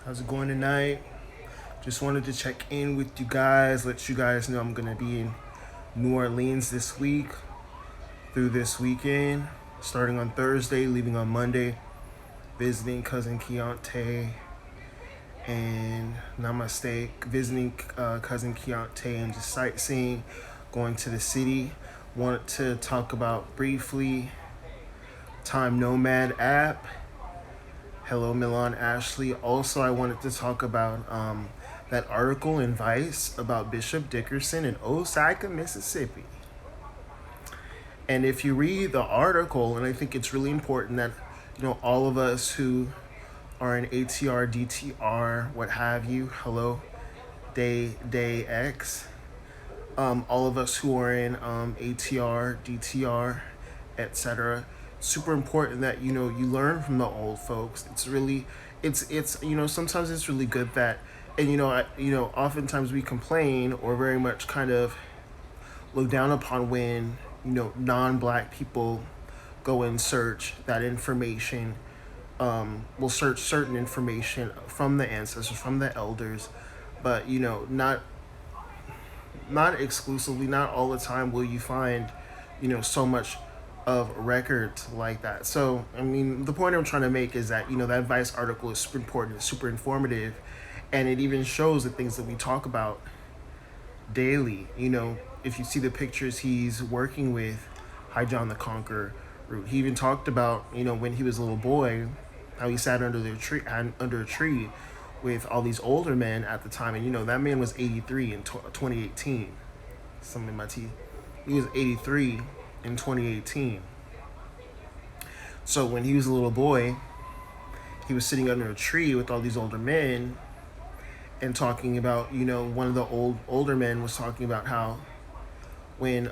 How's it going tonight? Just wanted to check in with you guys, let you guys know I'm gonna be in New Orleans this week through this weekend, starting on Thursday, leaving on Monday, visiting cousin Keontae and Namaste, visiting cousin Keontae and just sightseeing, going to the city. Wanted to talk about briefly Time Nomad app. Hello, Milan Ashley. Also, I wanted to talk about that article in Vice about Bishop Dickerson in Osyka, Mississippi. And if you read the article, and I think it's really important that all of us who are in ATR, DTR, what have you, hello, day X, all of us who are in ATR, DTR, etc. Super important that you learn from the old folks. It's really, it's sometimes it's really good that, and oftentimes we complain or very much kind of look down upon when non-black people go and search that information. Will search certain information from the ancestors, from the elders, but not exclusively, not all the time will you find, so much of records like that. So, I mean, the point I'm trying to make is that, that Vice article is super important, it's super informative, and it even shows the things that we talk about daily. If you see the pictures he's working with, High John the Conqueror route. He even talked about, when he was a little boy, how he sat under a tree with all these older men at the time. And that man was 83 in 2018. Something in my teeth. He was 83 in 2018. So when he was a little boy, he was sitting under a tree with all these older men and talking about, one of the older men was talking about how when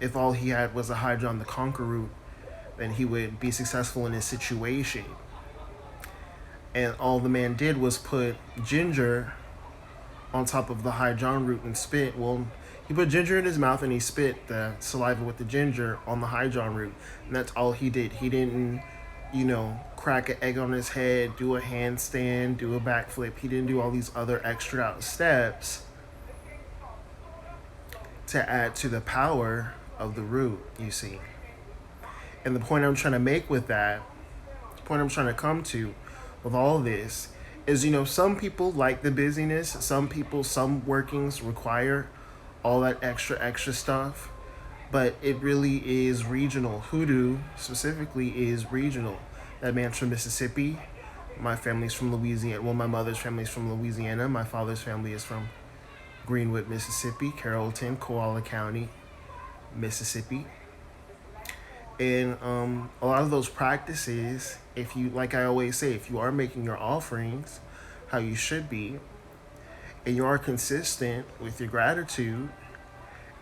if all he had was a High John the Conqueror route, then he would be successful in his situation. And all the man did was put ginger on top of the High John root and spit. Well, he put ginger in his mouth and he spit the saliva with the ginger on the High John root. And that's all he did. He didn't, crack an egg on his head, do a handstand, do a backflip. He didn't do all these other extra out steps to add to the power of the root, you see. And the point I'm trying to make with that, the point I'm trying to come to with all this is, some people like the busyness. Some workings require all that extra stuff. But it really is regional. Hoodoo specifically is regional. That man's from Mississippi. My family's from Louisiana. Well, my mother's family's from Louisiana. My father's family is from Greenwood, Mississippi, Carrollton, Koala County, Mississippi. And a lot of those practices, if you, like I always say, if you are making your offerings how you should be, and you are consistent with your gratitude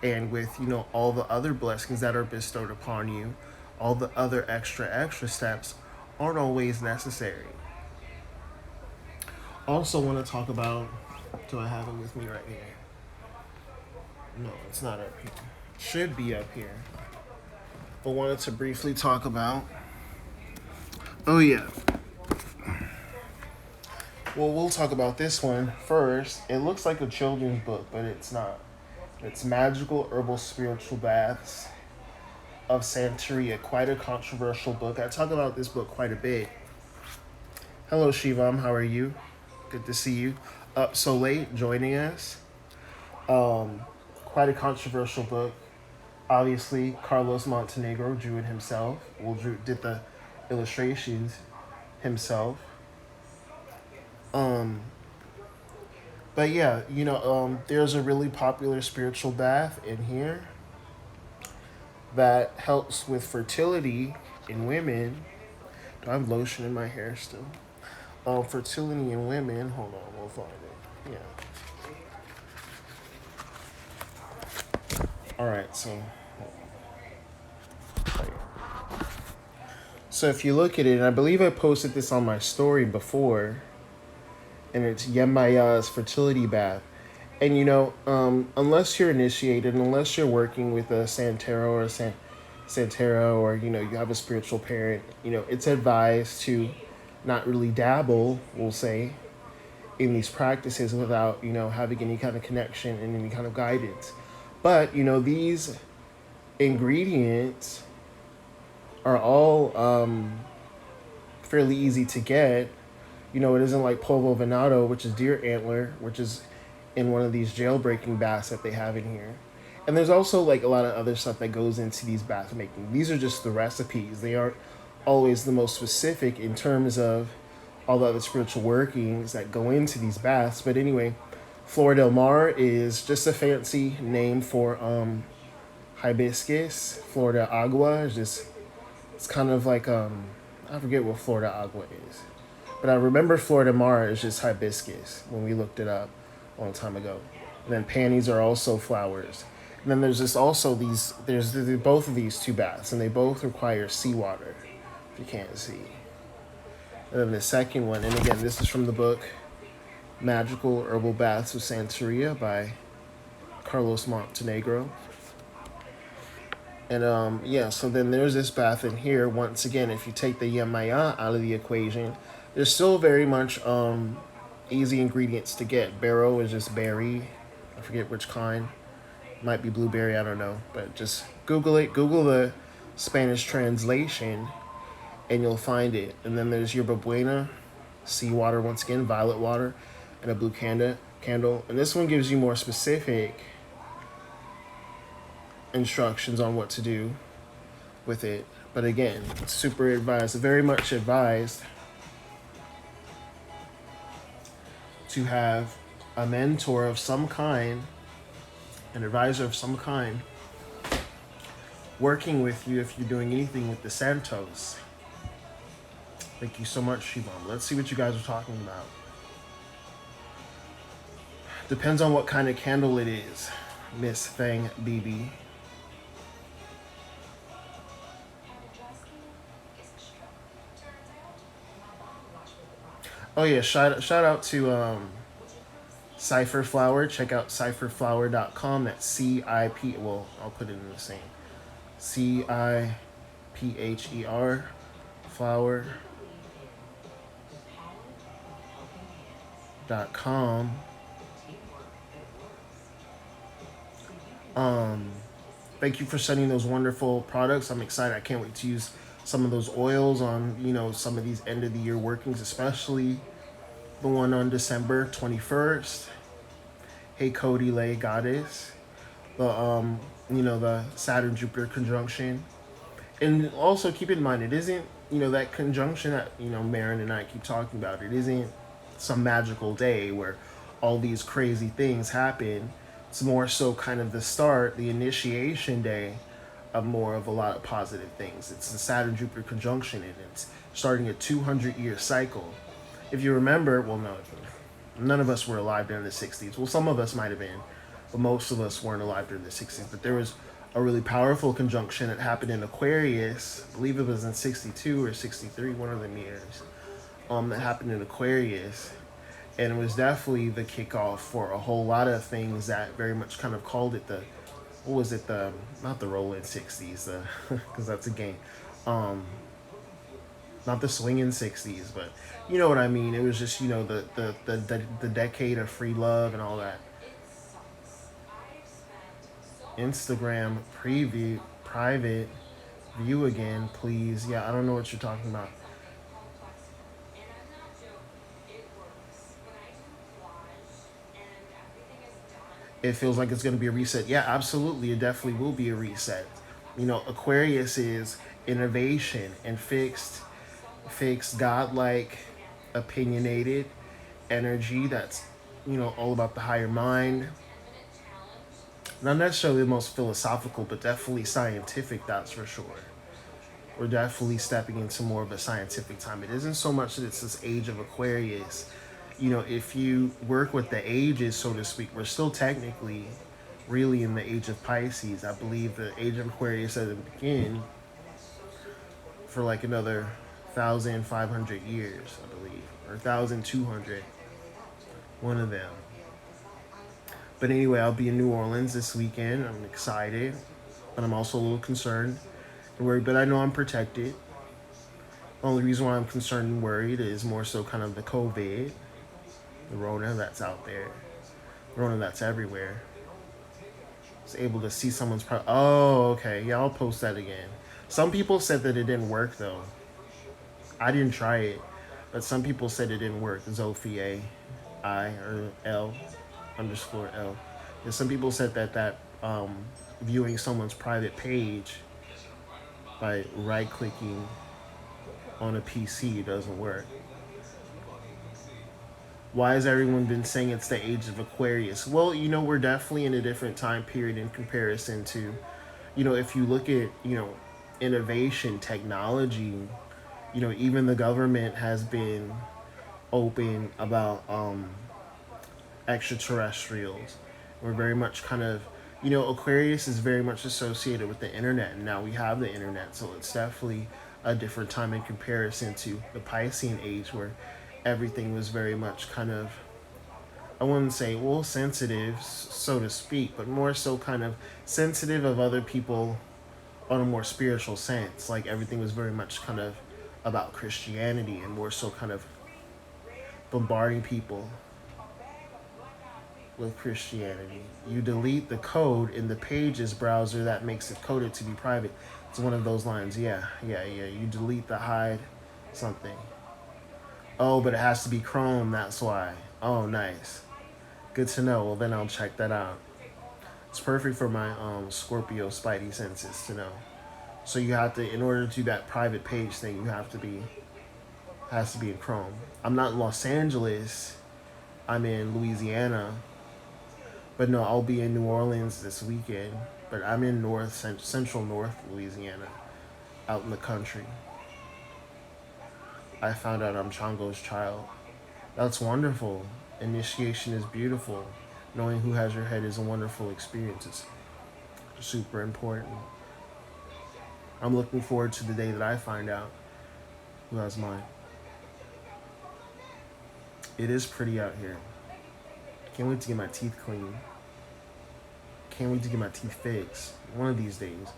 and with, all the other blessings that are bestowed upon you, all the other extra steps aren't always necessary. Also want to talk about, do I have it with me right here? No, it's not up here. Should be up here. But wanted to briefly talk about. Oh yeah. Well, we'll talk about this one first. It looks like a children's book, but it's not. It's Magical Herbal Spiritual Baths of Santeria. Quite a controversial book. I talk about this book quite a bit. Hello, Shivam. How are you? Good to see you. Up so late, joining us. Quite a controversial book. Obviously, Carlos Montenegro drew it himself. Did the illustrations himself. But yeah, there's a really popular spiritual bath in here that helps with fertility in women. Do I have lotion in my hair still? Fertility in women. Hold on, we'll find it. Yeah. All right, so. So if you look at it, and I believe I posted this on my story before, and it's Yemaya's fertility bath. And unless you're initiated, unless you're working with a Santero or Santero, or you have a spiritual parent, it's advised to not really dabble, we'll say, in these practices without, having any kind of connection and any kind of guidance. But, these ingredients are all fairly easy to get. It isn't like polvo venado, which is deer antler, which is in one of these jailbreaking baths that they have in here. And there's also like a lot of other stuff that goes into these bath making. These are just the recipes. They aren't always the most specific in terms of all the other spiritual workings that go into these baths. But anyway, Flor del Mar is just a fancy name for hibiscus. Flor del Agua is just, it's kind of like I forget what Flor del Agua is, but I remember Flor del Mar is just hibiscus when we looked it up a long time ago. And then panties are also flowers. And then there's just also there's both of these two baths, and they both require seawater, if you can't see. And then the second one, and again, this is from the book Magical Herbal Baths of Santeria by Carlos Montenegro. And so then there's this bath in here. Once again, if you take the Yamaya out of the equation, there's still very much easy ingredients to get. Barrow is just berry. I forget which kind. Might be blueberry, I don't know. But just Google it. Google the Spanish translation, and you'll find it. And then there's yerba buena, seawater once again, violet water, and a blue candle. And this one gives you more specific instructions on what to do with it. But again, it's super advised, very much advised to have a mentor of some kind, an advisor of some kind, working with you if you're doing anything with the Santos. Thank you so much, Shivam. Let's see what you guys are talking about. Depends on what kind of candle it is, Miss Fang BB. Oh yeah, shout out to Cypher Flower. Check out cypherflower.com. That's C-I-P. Well, I'll put it in the same. C-I-P-H-E-R flower.com. Thank you for sending those wonderful products. I'm excited. I can't wait to use some of those oils on, some of these end of the year workings, especially the one on December 21st. Hey, Cody Lay Goddess. The Saturn Jupiter conjunction. And also keep in mind, it isn't, that conjunction that, Marin and I keep talking about. It isn't some magical day where all these crazy things happen. It's more so kind of the start, the initiation day of more of a lot of positive things. It's the Saturn Jupiter conjunction, and it's starting a 200-year cycle. If you remember, well, no, none of us were alive during the 60s. Well, some of us might have been, but most of us weren't alive during the 60s. But there was a really powerful conjunction that happened in Aquarius. I believe it was in 62 or 63, one of them years, that happened in Aquarius. And it was definitely the kickoff for a whole lot of things that very much kind of called it the, what was it, not the rolling 60s, because that's a game. Not the swinging 60s, but you know what I mean. It was just, the decade of free love and all that. Instagram preview, private view again, please. Yeah, I don't know what you're talking about. It feels like it's going to be a reset. Yeah, absolutely. It definitely will be a reset. Aquarius is innovation and fixed, godlike, opinionated energy that's, all about the higher mind. Not necessarily the most philosophical, but definitely scientific, that's for sure. We're definitely stepping into more of a scientific time. It isn't so much that it's this age of Aquarius. If you work with the ages, so to speak, we're still technically really in the age of Pisces. I believe the age of Aquarius doesn't begin for like another 1,500 years, I believe, or 1,200, one of them. But anyway, I'll be in New Orleans this weekend. I'm excited, but I'm also a little concerned and worried, but I know I'm protected. The only reason why I'm concerned and worried is more so kind of the COVID. The Rona that's out there. The Rona that's everywhere. It's able to see someone's oh, okay. Yeah, I'll post that again. Some people said that it didn't work though. I didn't try it, but some people said it didn't work. Zophia I or L underscore L. And some people said that viewing someone's private page by right clicking on a PC doesn't work. Why has everyone been saying it's the age of Aquarius? Well, we're definitely in a different time period in comparison to, if you look at, innovation, technology, even the government has been open about extraterrestrials. We're very much kind of, Aquarius is very much associated with the internet, and now we have the internet, so it's definitely a different time in comparison to the Piscean age, where everything was very much kind of, I wouldn't say, well, sensitive, so to speak, but more so kind of sensitive of other people on a more spiritual sense. Like everything was very much kind of about Christianity and more so kind of bombarding people with Christianity. You delete the code in the Pages browser that makes it coded to be private. It's one of those lines. Yeah. You delete the hide something. Oh, but it has to be Chrome, that's why. Oh, nice. Good to know. Well, then I'll check that out. It's perfect for my Scorpio spidey senses to know. So you have to, in order to do that private page thing, has to be in Chrome. I'm not in Los Angeles. I'm in Louisiana. But no, I'll be in New Orleans this weekend. But I'm in central North Louisiana, out in the country. I found out I'm Chongo's child. That's wonderful. Initiation is beautiful. Knowing who has your head is a wonderful experience. It's super important. I'm looking forward to the day that I find out who has mine. It is pretty out here. Can't wait to get my teeth clean. Can't wait to get my teeth fixed. One of these days.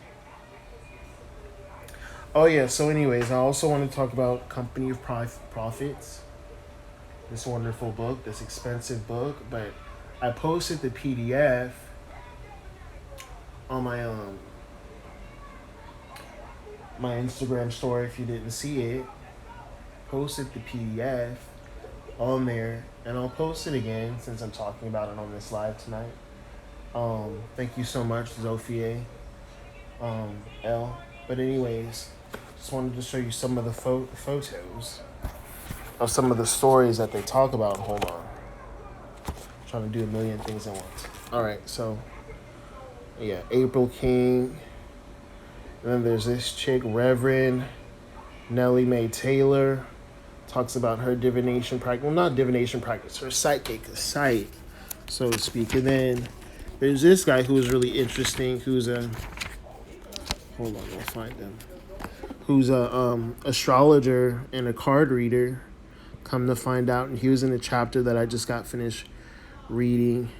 Oh yeah, so anyways, I also want to talk about Company of Prophets. This wonderful book, this expensive book, but I posted the PDF on my Instagram story if you didn't see it. Posted the PDF on there, and I'll post it again since I'm talking about it on this live tonight. Thank you so much, Zophia L. But anyways, just wanted to show you some of the photos of some of the stories that they talk about. Hold on. I'm trying to do a million things at once. Alright, so yeah, April King. And then there's this chick, Reverend Nellie Mae Taylor. Talks about her divination practice. Well, not divination practice, her psychic sight, so to speak. And then there's this guy who is really interesting, who's a... Hold on, I'll find him. Who's a astrologer and a card reader, come to find out. And he was in a chapter that I just got finished reading.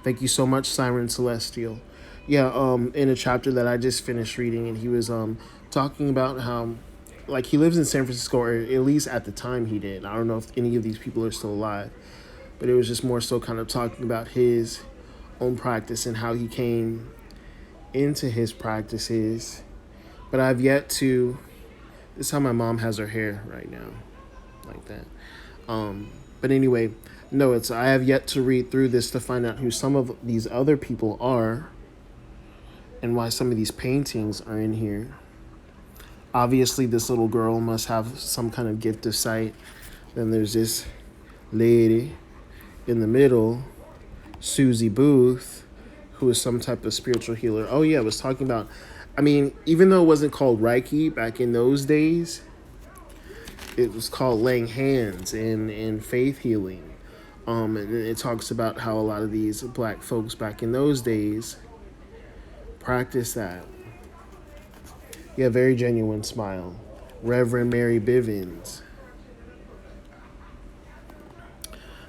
Thank you so much, Siren Celestial. Yeah, in a chapter that I just finished reading, and he was talking about how, like, he lives in San Francisco, or at least at the time he did. I don't know if any of these people are still alive, but it was just more so kind of talking about his own practice and how he came into his practices. But I've yet to... This is how my mom has her hair right now, like that. But anyway, no, I have yet to read through this to find out who some of these other people are and why some of these paintings are in here. Obviously, this little girl must have some kind of gift of sight. Then there's this lady in the middle, Susie Booth, who is some type of spiritual healer. Oh, yeah, I was talking about... I mean, even though it wasn't called Reiki back in those days, it was called laying hands and faith healing. And it talks about how a lot of these black folks back in those days practiced that. Yeah, very genuine smile. Reverend Mary Bivens.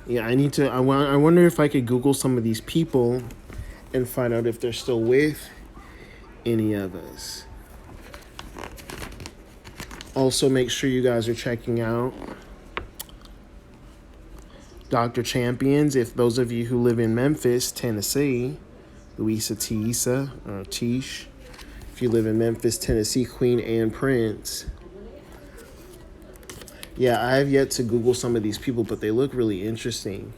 Yeah, I wonder if I could Google some of these people and find out if they're still with any of us. Also, make sure you guys are checking out Dr. Champions. If those of you who live in Memphis, Tennessee, Louisa Tiesa, or Tish. If you live in Memphis, Tennessee, Queen Anne Prince. Yeah, I have yet to Google some of these people, but they look really interesting.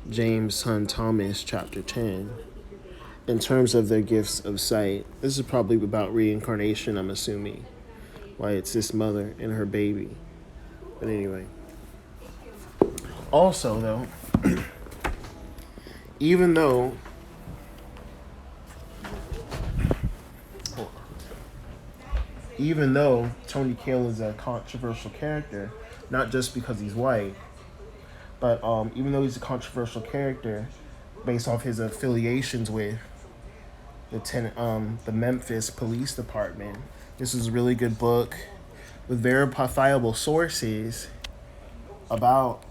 James Hunt Thomas, chapter 10. In terms of their gifts of sight, this is probably about reincarnation, I'm assuming. Why it's this mother and her baby. But anyway. Also, though, even though Tony Cale is a controversial character, not just because he's white, but even though he's a controversial character, based off his affiliations with the Memphis Police Department, this is a really good book with verifiable sources about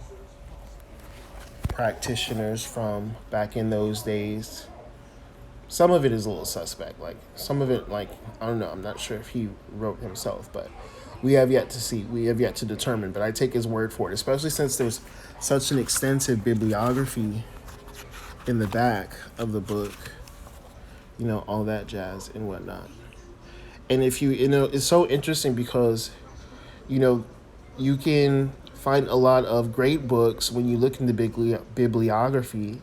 practitioners from back in those days. Some of it is a little suspect. Like, some of it, like, I don't know. I'm not sure if he wrote himself, but we have yet to see. We have yet to determine. But I take his word for it, especially since there's such an extensive bibliography in the back of the book. You know, all that jazz and whatnot. And if it's so interesting because, you can find a lot of great books when you look in the bibliography.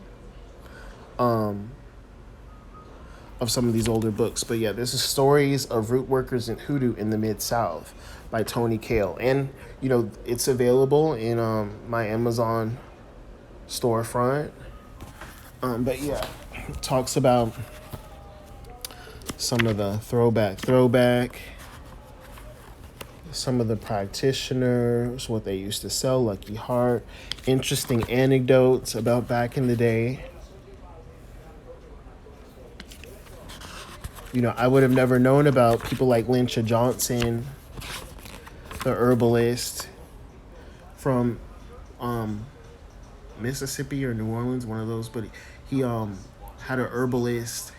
Of some of these older books. But yeah, this is Stories of Root Workers and Hoodoo in the Mid-South by Tony Cale. And, it's available in my Amazon storefront. But yeah, it talks about some of the throwback, some of the practitioners, what they used to sell, Lucky Heart, interesting anecdotes about back in the day. I would have never known about people like Lyncha Johnson, the herbalist from Mississippi or New Orleans, one of those. But he had an herbalist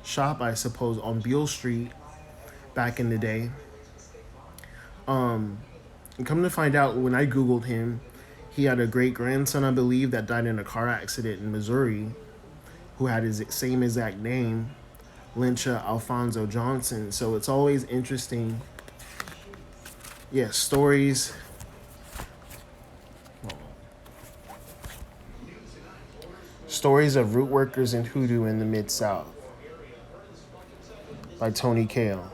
shop, I suppose, on Beale Street back in the day. And come to find out, when I Googled him, he had a great-grandson, I believe, that died in a car accident in Missouri, who had his same exact name, Lyncha Alfonso Johnson. So it's always interesting. Yeah, stories. Stories of Root Workers and Hoodoo in the Mid-South by Tony Cale.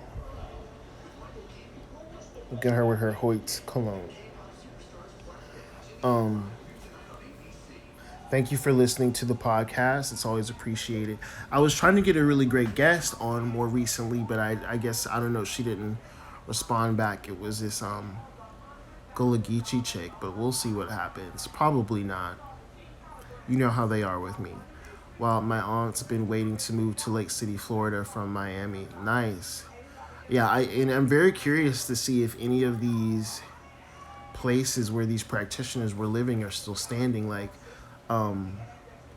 Look at her with her Hoyt's cologne. Thank you for listening to the podcast. It's always appreciated. I was trying to get a really great guest on more recently, but I guess, I don't know, she didn't respond back. It was this Gulagichi chick, but we'll see what happens. Probably not. You know how they are with me. Well, my aunt's been waiting to move to Lake City, Florida from Miami. Nice. Yeah, I'm very curious to see if any of these places where these practitioners were living are still standing, like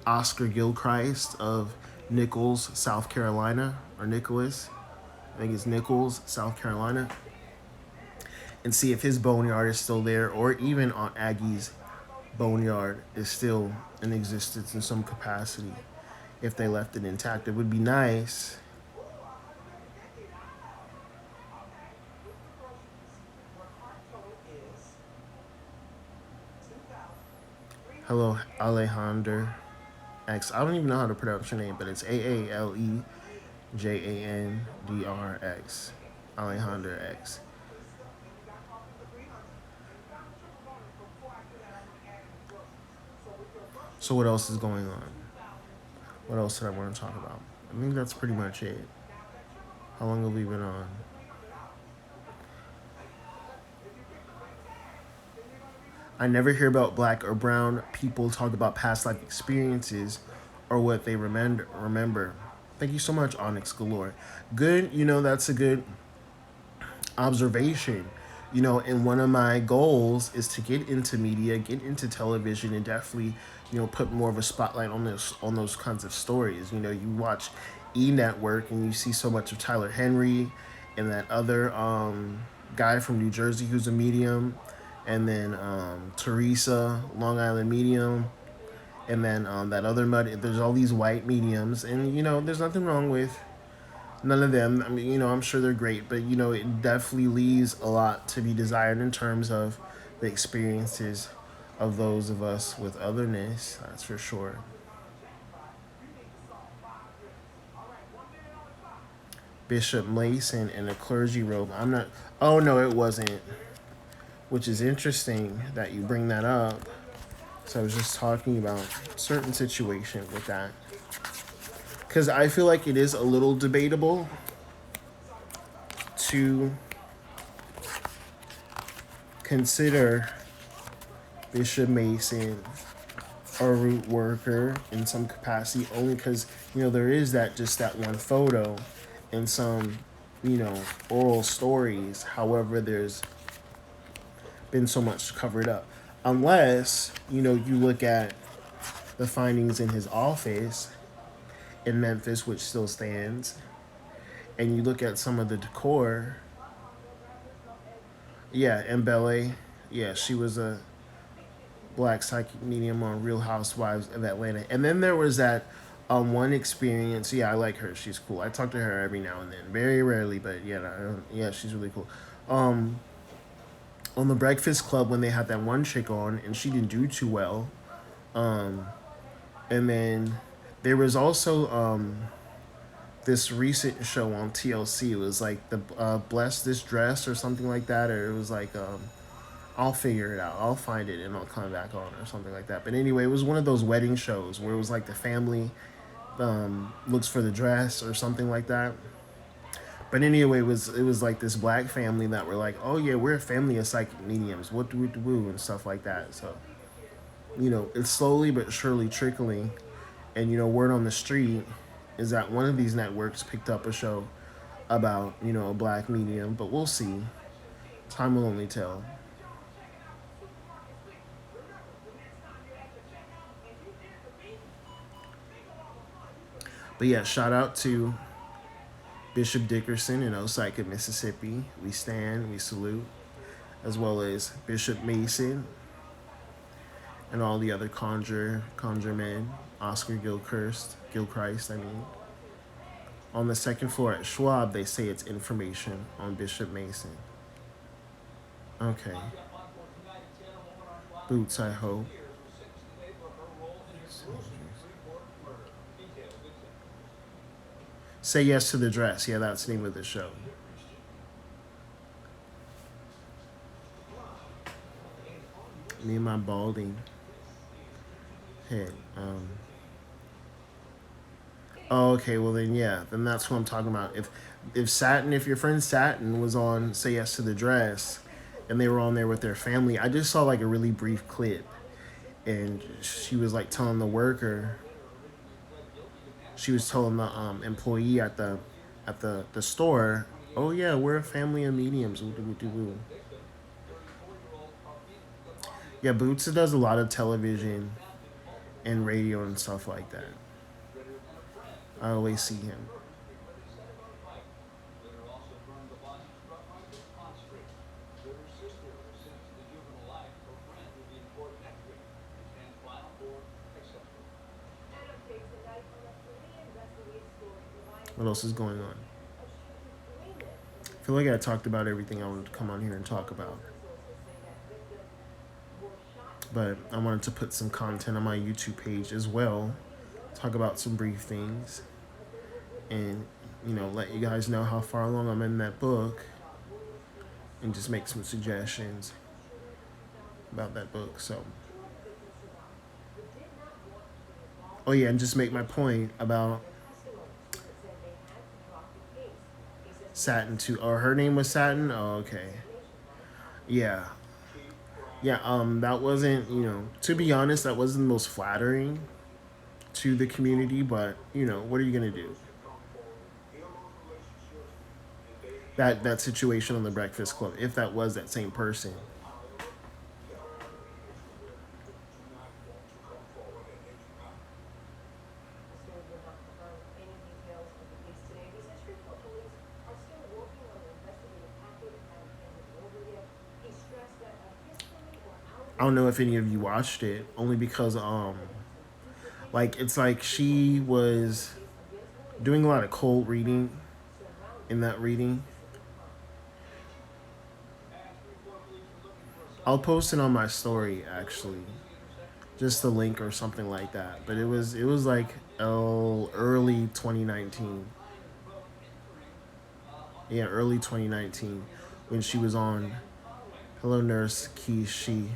Oscar Gilchrist of Nichols, South Carolina, or Nicholas. I think it's Nichols, South Carolina. And see if his boneyard is still there, or even Aunt Aggie's boneyard is still in existence in some capacity. If they left it intact, it would be nice. Hello, Alejandro X. I don't even know how to pronounce your name, but it's AALEJANDRX. Alejandro X. So what else is going on? What else did I want to talk about? I think that's pretty much it. How long have we been on? I never hear about black or brown people talk about past life experiences or what they remember. Thank you so much, Onyx Galore. Good, that's a good observation. And one of my goals is to get into media, get into television, and definitely, put more of a spotlight on those kinds of stories. You watch E! Network and you see so much of Tyler Henry and that other guy from New Jersey who's a medium, and then Theresa, Long Island medium, and then that other mud. There's all these white mediums, and there's nothing wrong with none of them. I mean, I'm sure they're great, but it definitely leaves a lot to be desired in terms of the experiences of those of us with otherness. That's for sure. Bishop Mason in a clergy robe. I'm not. Oh no, it wasn't. Which is interesting that you bring that up. So I was just talking about certain situation with that because I feel like it is a little debatable to consider Bishop Mason a root worker in some capacity, only because there is that one photo and some oral stories. However, there's been so much covered up, unless you look at the findings in his office in Memphis, which still stands, and you look at some of the decor. Yeah, and Bele, yeah, she was a black psychic medium on Real Housewives of Atlanta. And then there was that one experience. Yeah, I like her. She's cool. I talk to her every now and then, very rarely, but yeah, she's really cool. Um, on the Breakfast Club when they had that one chick on, and she didn't do too well. Um, and then there was also this recent show on TLC. It was like the Bless This Dress or something like that, or it was like I'll figure it out. I'll find it and I'll come back on or something like that. But anyway, it was one of those wedding shows where it was like the family looks for the dress or something like that. But anyway, it was like this black family that were like, oh yeah, we're a family of psychic mediums, what do we do and stuff like that. So it's slowly but surely trickling, and word on the street is that one of these networks picked up a show about a black medium, but we'll see. Time will only tell. But yeah, shout out to Bishop Dickerson in Osyka, Mississippi. We stand, we salute, as well as Bishop Mason and all the other conjure men. Oscar Gilchrist, I mean. On the second floor at Schwab, they say it's information on Bishop Mason. Okay. Boots, I hope. Say Yes to the Dress. Yeah, that's the name of the show. Me and my balding head. Oh, okay. Well, then yeah, then that's what I'm talking about. If your friend Saturn was on Say Yes to the Dress, and they were on there with their family, I just saw like a really brief clip, and she was like telling the worker, she was telling the employee at the store, oh yeah, we're a family of mediums. Yeah, Boots does a lot of television and radio and stuff like that. I always see him. What else is going on? I feel like I talked about everything I wanted to come on here and talk about. But I wanted to put some content on my YouTube page as well. Talk about some brief things. And, let you guys know how far along I'm in that book. And just make some suggestions about that book. So, oh yeah, and just make my point about Saturn too. Or her name was Saturn? Oh, okay. Yeah. Yeah, that wasn't, to be honest, that wasn't the most flattering to the community, but, what are you going to do? That situation on the Breakfast Club, if that was that same person. I don't know if any of you watched it, only because like it's like she was doing a lot of cold reading in that reading. I'll post it on my story actually, just a link or something like that. But it was like early 2019. Yeah, early 2019 when she was on Hello Nurse Kishi.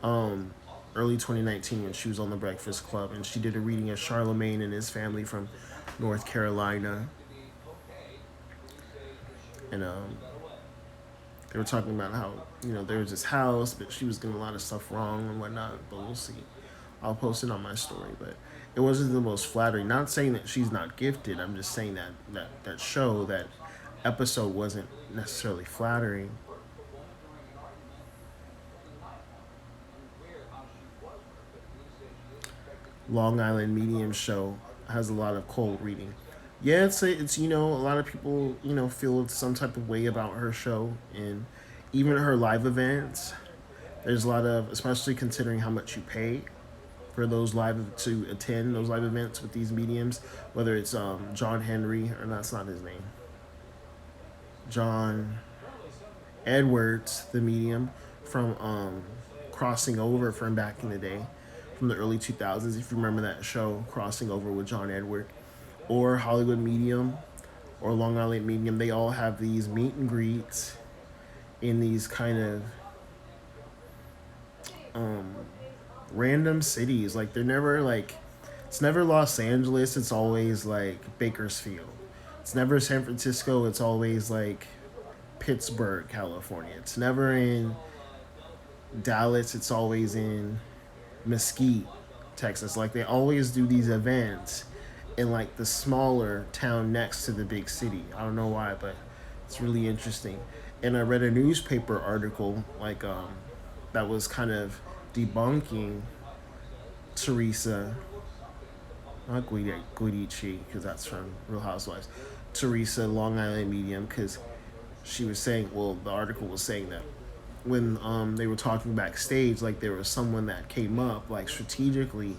Um, Early 2019 when she was on the Breakfast Club and she did a reading of Charlemagne and his family from North Carolina. And they were talking about how, there was this house, but she was getting a lot of stuff wrong and whatnot. But we'll see. I'll post it on my story. But it wasn't the most flattering. Not saying that she's not gifted. I'm just saying that show, that episode wasn't necessarily flattering. Long Island Medium show has a lot of cold reading. Yeah, it's a lot of people feel some type of way about her show and even her live events. There's a lot of, especially considering how much you pay for those live to attend those live events with these mediums, whether it's John Henry, or that's not his name, John Edwards, the medium from Crossing Over from back in the day, from the early 2000s, if you remember that show, Crossing Over with John Edward, or Hollywood Medium, or Long Island Medium. They all have these meet and greets in these kind of um, random cities. Like, they're never like, it's never Los Angeles, it's always like Bakersfield. It's never San Francisco, it's always like Pittsburgh, California. It's never in Dallas, it's always in Mesquite, Texas. Like, they always do these events in like the smaller town next to the big city. I don't know why, but it's really interesting. And I read a newspaper article like that was kind of debunking Theresa, not Guidici, because that's from Real Housewives. Theresa, Long Island Medium, because she was saying, well, the article was saying that when they were talking backstage, like there was someone that came up like strategically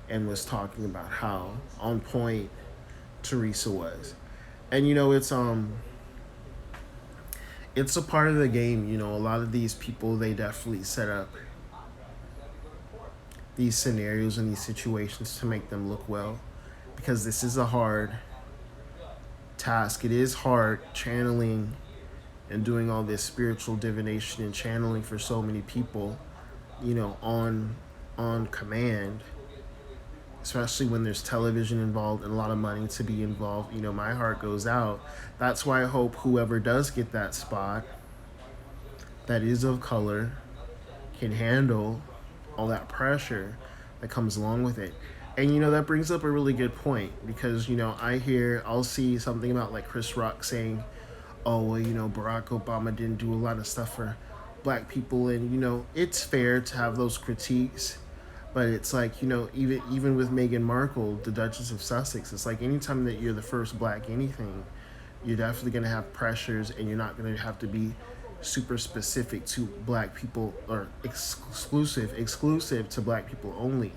and was talking about how on point Theresa was. And it's a part of the game. A lot of these people, they definitely set up these scenarios and these situations to make them look well, because this is a hard task. It is hard channeling and doing all this spiritual divination and channeling for so many people, on command, especially when there's television involved and a lot of money to be involved. My heart goes out. That's why I hope whoever does get that spot that is of color can handle all that pressure that comes along with it. And that brings up a really good point, because I'll see something about like Chris Rock saying, oh well, Barack Obama didn't do a lot of stuff for black people. And it's fair to have those critiques, but it's like, even with Meghan Markle, the Duchess of Sussex, it's like anytime that you're the first black anything, you're definitely going to have pressures, and you're not going to have to be super specific to black people, or exclusive to black people only.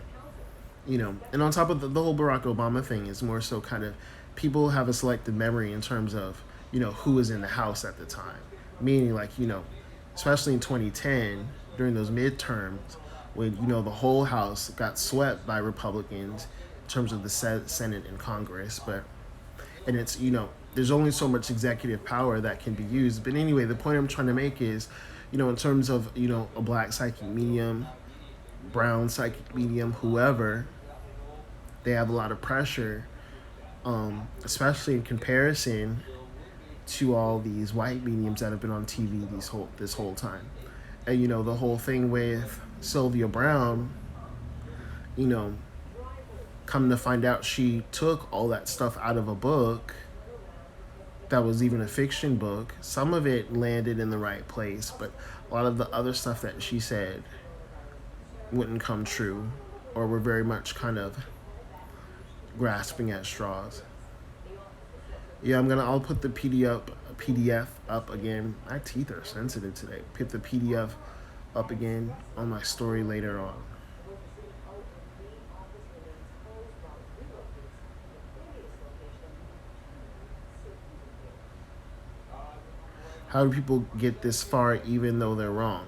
And on top of the whole Barack Obama thing is more so kind of, people have a selective memory in terms of who was in the House at the time, meaning like especially in 2010 during those midterms, when the whole House got swept by Republicans in terms of the Senate and Congress. But and it's there's only so much executive power that can be used. But anyway, the point I'm trying to make is, in terms of a black psychic medium, brown psychic medium, whoever, they have a lot of pressure, especially in comparison to all these white mediums that have been on TV this whole time. And the whole thing with Sylvia Brown, come to find out, she took all that stuff out of a book that was even a fiction book. Some of it landed in the right place, but a lot of the other stuff that she said wouldn't come true, or were very much kind of grasping at straws. Yeah, I'll put the PDF up again. My teeth are sensitive today. Put the PDF up again on my story later on. How do people get this far even though they're wrong?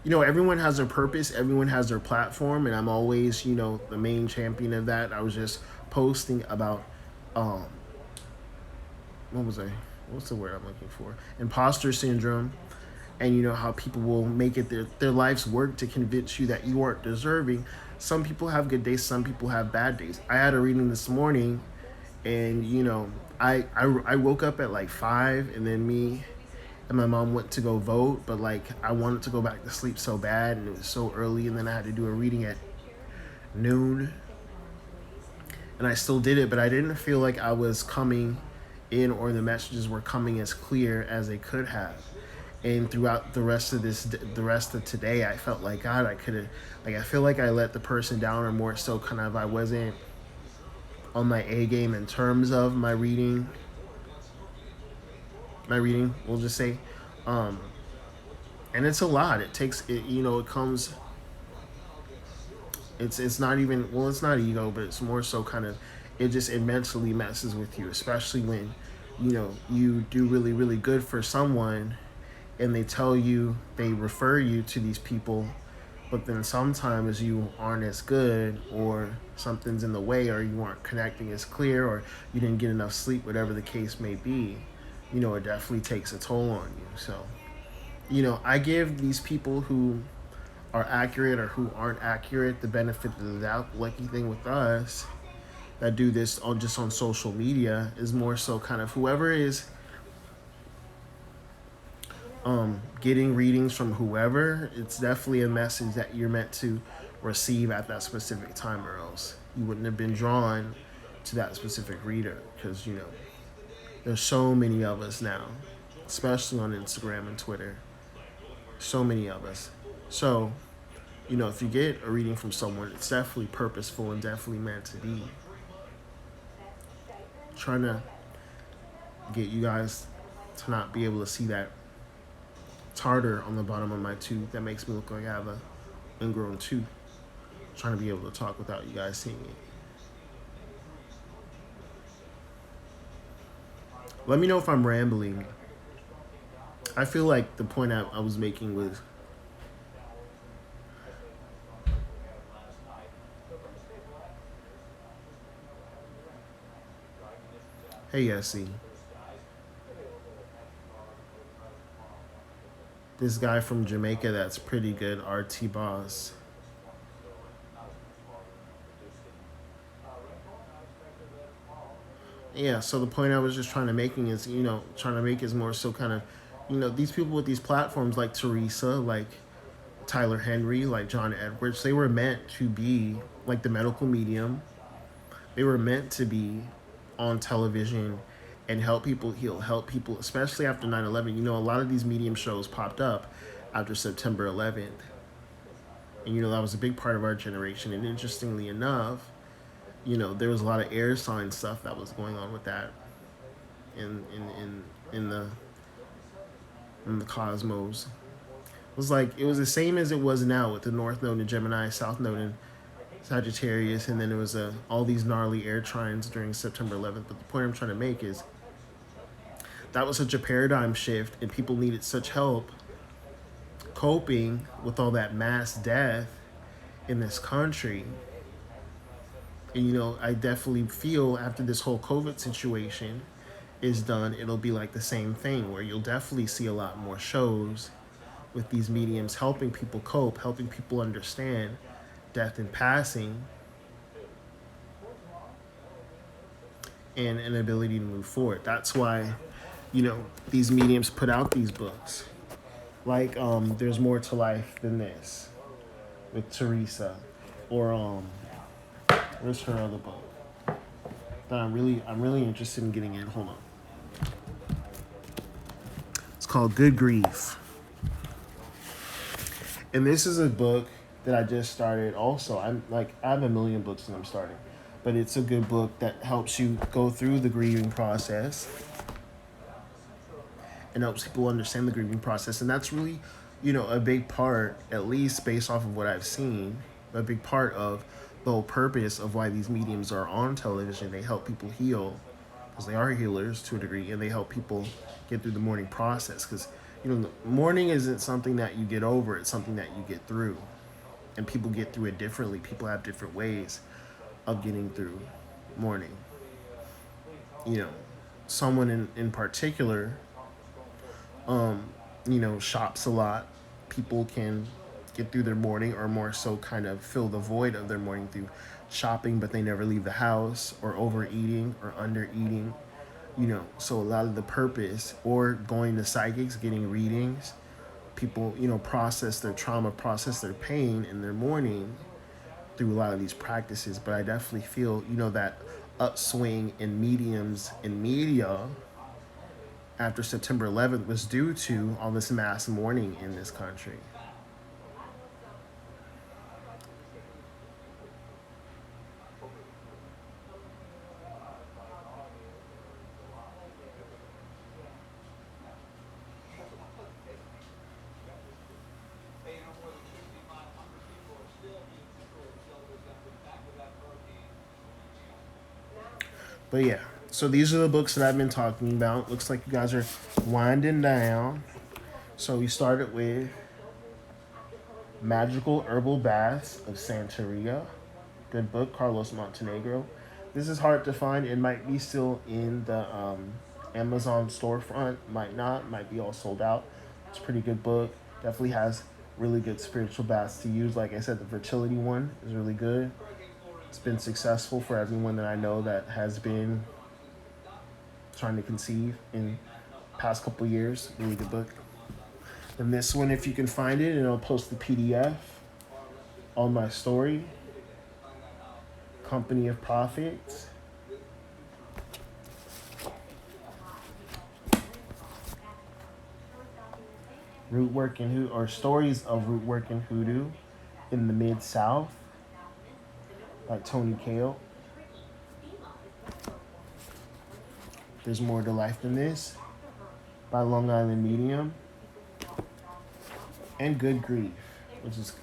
Everyone has their purpose, everyone has their platform, and I'm always, the main champion of that. I was just posting about, um, what was I? What's the word I'm looking for? Imposter syndrome, and how people will make it their life's work to convince you that you aren't deserving. Some people have good days, some people have bad days. I had a reading this morning, and I woke up at like 5, and then me and my mom went to go vote, but like I wanted to go back to sleep so bad, and it was so early, and then I had to do a reading at noon, and I still did it, but I didn't feel like I was coming in, or the messages were coming as clear as they could have. And throughout the rest of today, I felt like, God, I could have, like, I feel like I let the person down, or more so kind of I wasn't on my A game in terms of my reading, we'll just say. And it's a lot. It takes it, it comes, it's not even, well, it's not ego, but it's more so kind of, it mentally messes with you, especially when you do really, really good for someone, and they refer you to these people, but then sometimes you aren't as good, or something's in the way, or you aren't connecting as clear, or you didn't get enough sleep, whatever the case may be. It definitely takes a toll on you. So I give these people who are accurate or who aren't accurate the benefit of the doubt. Lucky thing with us that do this on social media is more so kind of whoever is getting readings from whoever, it's definitely a message that you're meant to receive at that specific time, or else you wouldn't have been drawn to that specific reader, because there's so many of us now, especially on Instagram and Twitter. So many of us. So, if you get a reading from someone, it's definitely purposeful and definitely meant to be. Trying to get you guys to not be able to see that tartar on the bottom of my tooth that makes me look like I have a ingrown tooth. Trying to be able to talk without you guys seeing it. Let me know if I'm rambling. I feel like the point I was making was, hey, Essie. This guy from Jamaica that's pretty good, RT Boss. Yeah, so the point I was just trying to making is, trying to make is more so kind of, these people with these platforms like Theresa, like Tyler Henry, like John Edwards, they were meant to be like the medical medium. They were meant to be on television and help people heal, help people, especially after 9/11. A lot of these medium shows popped up after September 11th. And, that was a big part of our generation. And interestingly enough, there was a lot of air sign stuff that was going on with that in the cosmos. It was the same as it was now with the North Node in Gemini, South Node in Sagittarius, and then it was all these gnarly air trines during September 11th. But the point I'm trying to make is that was such a paradigm shift, and people needed such help coping with all that mass death in this country. And, I definitely feel after this whole COVID situation is done, it'll be like the same thing, where you'll definitely see a lot more shows with these mediums helping people cope, helping people understand death and passing, and an ability to move forward. That's why, these mediums put out these books. Like, There's More to Life Than This with Theresa, or where's her other book that I'm really interested in getting in. Hold on. It's called Good Grief. And this is a book that I just started also. I have a million books that I'm starting. But it's a good book that helps you go through the grieving process and helps people understand the grieving process. And that's really, a big part, at least based off of what I've seen, a big part of the whole purpose of why these mediums are on television. They help people heal because they are healers to a degree, and they help people get through the mourning process. Because mourning isn't something that you get over; it's something that you get through, and people get through it differently. People have different ways of getting through mourning. You know, someone in particular, shops a lot. People can get through their mourning, or more so kind of fill the void of their mourning through shopping, but they never leave the house, or overeating or undereating. So a lot of the purpose, or going to psychics, getting readings, people, process their trauma, process their pain and their mourning through a lot of these practices. But I definitely feel, that upswing in mediums in media after September 11th was due to all this mass mourning in this country. But yeah, so these are the books that I've been talking about. Looks like you guys are winding down. So we started with Magical Herbal Baths of Santeria. Good book, Carlos Montenegro. This is hard to find. It might be still in the Amazon storefront. Might not. Might be all sold out. It's a pretty good book. Definitely has really good spiritual baths to use. Like I said, the fertility one is really good. It's been successful for everyone that I know that has been trying to conceive in past couple years. Really good book. And this one, if you can find it, and I'll post the PDF on my story. Company of Prophets. Root work and hoodoo, or stories of root work and hoodoo in the Mid-South by Tony Cale. There's More to Life Than This by Long Island Medium. And Good Grief, which is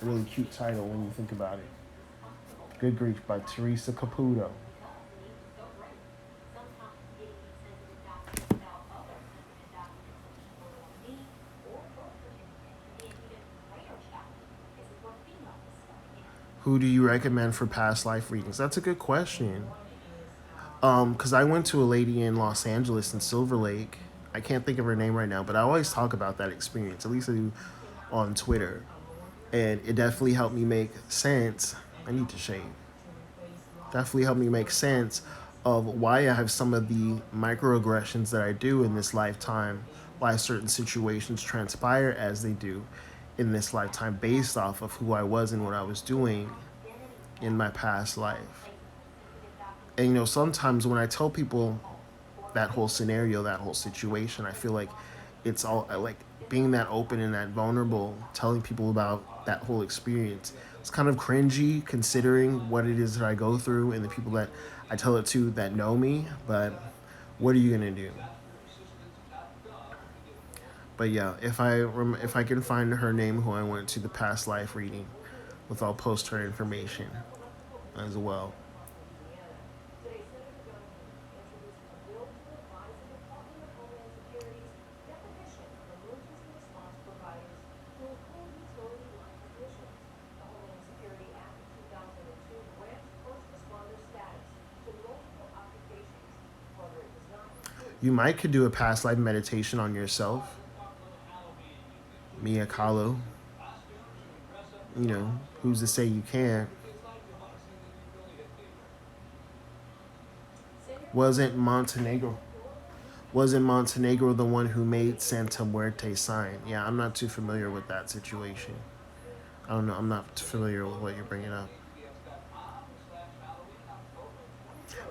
a really cute title when you think about it. Good Grief by Theresa Caputo. Who do you recommend for past life readings? That's a good question. Because I went to a lady in Los Angeles in Silver Lake. I can't think of her name right now, but I always talk about that experience. At least I do on Twitter. And it definitely helped me make sense. I need to shave. Definitely helped me make sense of why I have some of the microaggressions that I do in this lifetime, why certain situations transpire as they do in this lifetime based off of who I was and what I was doing in my past life. And sometimes when I tell people that whole scenario, that whole situation, I feel like it's all like being that open and that vulnerable, telling people about that whole experience. It's kind of cringy considering what it is that I go through and the people that I tell it to that know me, but what are you gonna do? But yeah, if I can find her name, who I went to the past life reading, I'll post her information as well. You might could do a past life meditation on yourself. Mia Kahlo. Who's to say you can't? Wasn't Montenegro the one who made Santa Muerte sign? Yeah, I'm not too familiar with that situation. I don't know. I'm not familiar with what you're bringing up.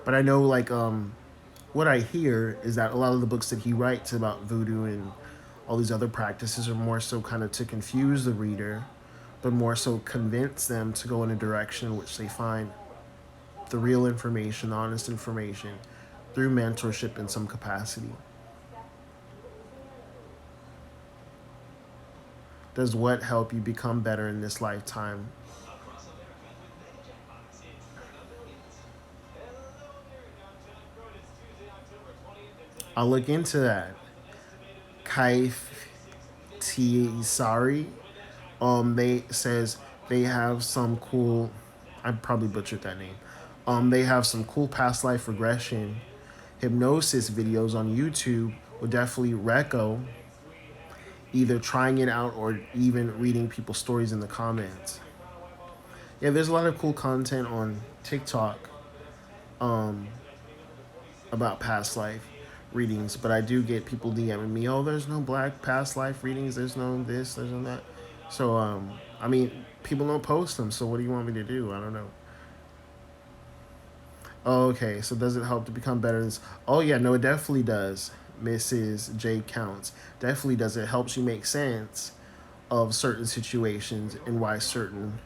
But I know, like, what I hear is that a lot of the books that he writes about voodoo and all these other practices are more so kind of to confuse the reader, but more so convince them to go in a direction in which they find the real information, honest information, through mentorship in some capacity. Does what help you become better in this lifetime? I'll look into that. Kaif Tsari. They says they have some cool. I probably butchered that name. They have some cool past life regression hypnosis videos on YouTube. Would definitely reco either trying it out or even reading people's stories in the comments. Yeah, there's a lot of cool content on TikTok um, about past life readings, but I do get people DMing me, "Oh, there's no black past life readings. There's no this. There's no that." So, I mean, people don't post them. So, what do you want me to do? I don't know. Oh, okay, so does it help to become better? Oh yeah, no, it definitely does. Mrs. J Counts definitely does. It helps you make sense of certain situations and why certain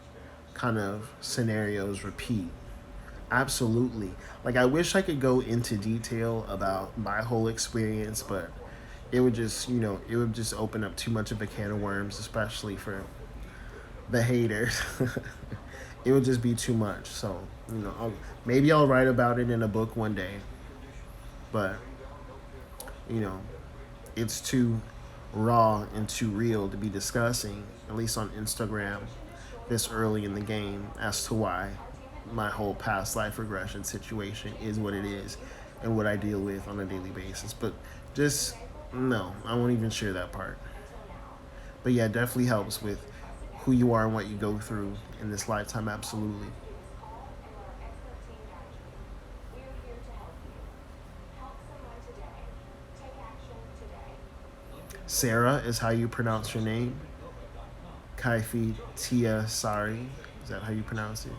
kind of scenarios repeat. Absolutely. Like I wish I could go into detail about my whole experience, but it would just, it would just open up too much of a can of worms, especially for the haters. It would just be too much. So, maybe I'll write about it in a book one day, but you know, it's too raw and too real to be discussing, at least on Instagram, this early in the game, as to why my whole past life regression situation is what it is and what I deal with on a daily basis. But just, no, I won't even share that part. But yeah, it definitely helps with who you are and what you go through in this lifetime, absolutely. Sarah is how you pronounce your name. Kaifi Tia Sari. Is that how you pronounce it?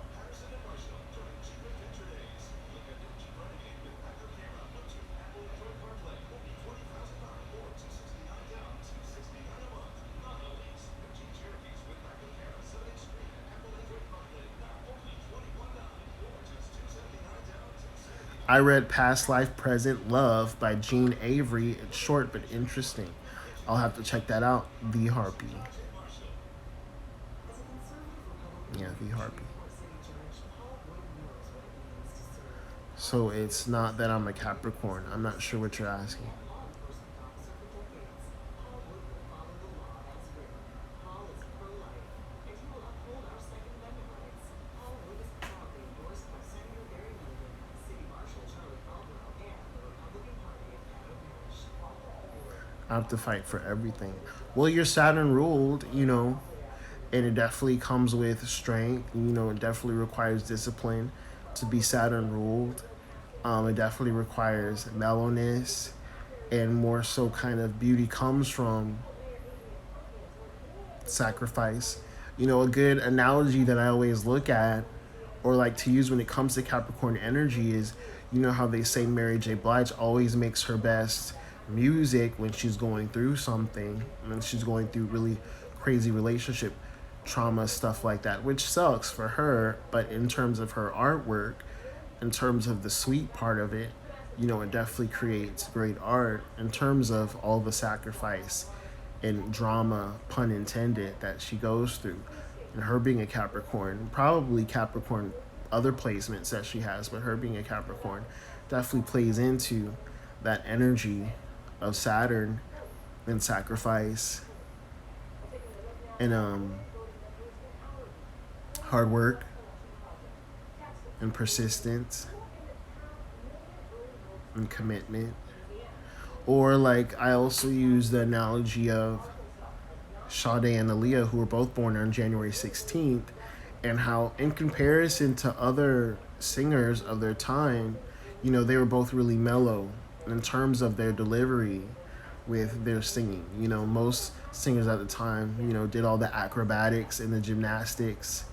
I read Past Life, Present Love by Jean Avery. It's short but interesting. I'll have to check that out. The Harpy. Yeah, The Harpy. So it's not that I'm a Capricorn. I'm not sure what you're asking. I have to fight for everything. Well, you're Saturn ruled, and it definitely comes with strength. It definitely requires discipline to be Saturn ruled. It definitely requires mellowness, and more so, kind of beauty comes from sacrifice. A good analogy that I always look at or like to use when it comes to Capricorn energy is, how they say Mary J. Blige always makes her best music when she's going through something and she's going through really crazy relationship trauma, stuff like that, which sucks for her. But in terms of her artwork, in terms of the sweet part of it, it definitely creates great art in terms of all the sacrifice and drama, pun intended, that she goes through. And her being a Capricorn, probably Capricorn other placements that she has, but her being a Capricorn definitely plays into that energy of Saturn and sacrifice and hard work and persistence and commitment. Or like I also use the analogy of Sade and Aaliyah, who were both born on January 16th, and how, in comparison to other singers of their time, they were both really mellow in terms of their delivery with their singing. Most singers at the time, did all the acrobatics and the gymnastics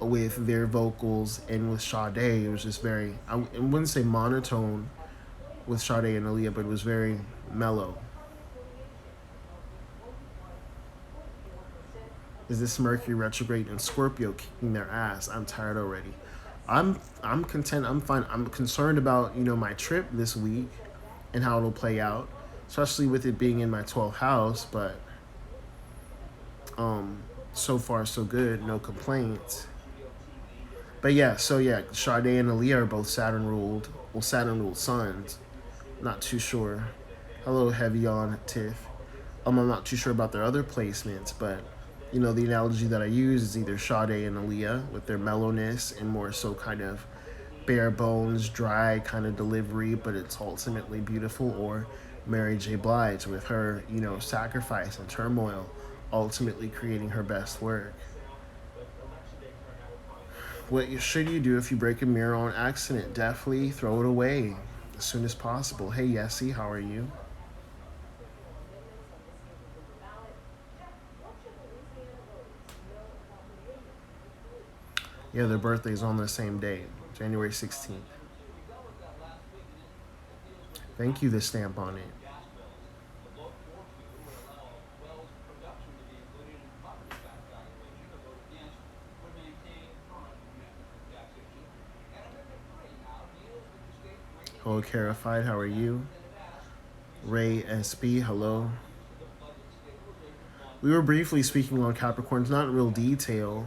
with their vocals, and with Sade, it was just very, I wouldn't say monotone with Sade and Aaliyah, but it was very mellow. Is this Mercury retrograde in Scorpio kicking their ass? I'm tired already. I'm content. I'm fine. I'm concerned about my trip this week and how it'll play out, especially with it being in my 12th house. But So far, so good. No complaints. But yeah, so yeah, Sade and Aaliyah are both Saturn ruled. Well, Saturn ruled suns. Not too sure. Hello, Heavy on Tiff. I'm not too sure about their other placements, but the analogy that I use is either Sade and Aaliyah with their mellowness and more so kind of bare bones, dry kind of delivery, but it's ultimately beautiful, or Mary J. Blige with her, sacrifice and turmoil, ultimately creating her best work. What should you do if you break a mirror on accident? Definitely throw it away as soon as possible. Hey, Yessie, how are you? Yeah, their birthday's on the same day, January 16th. Thank you, the stamp on it. Hello, Carified, how are you? Ray SB, hello. We were briefly speaking on Capricorns, not in real detail.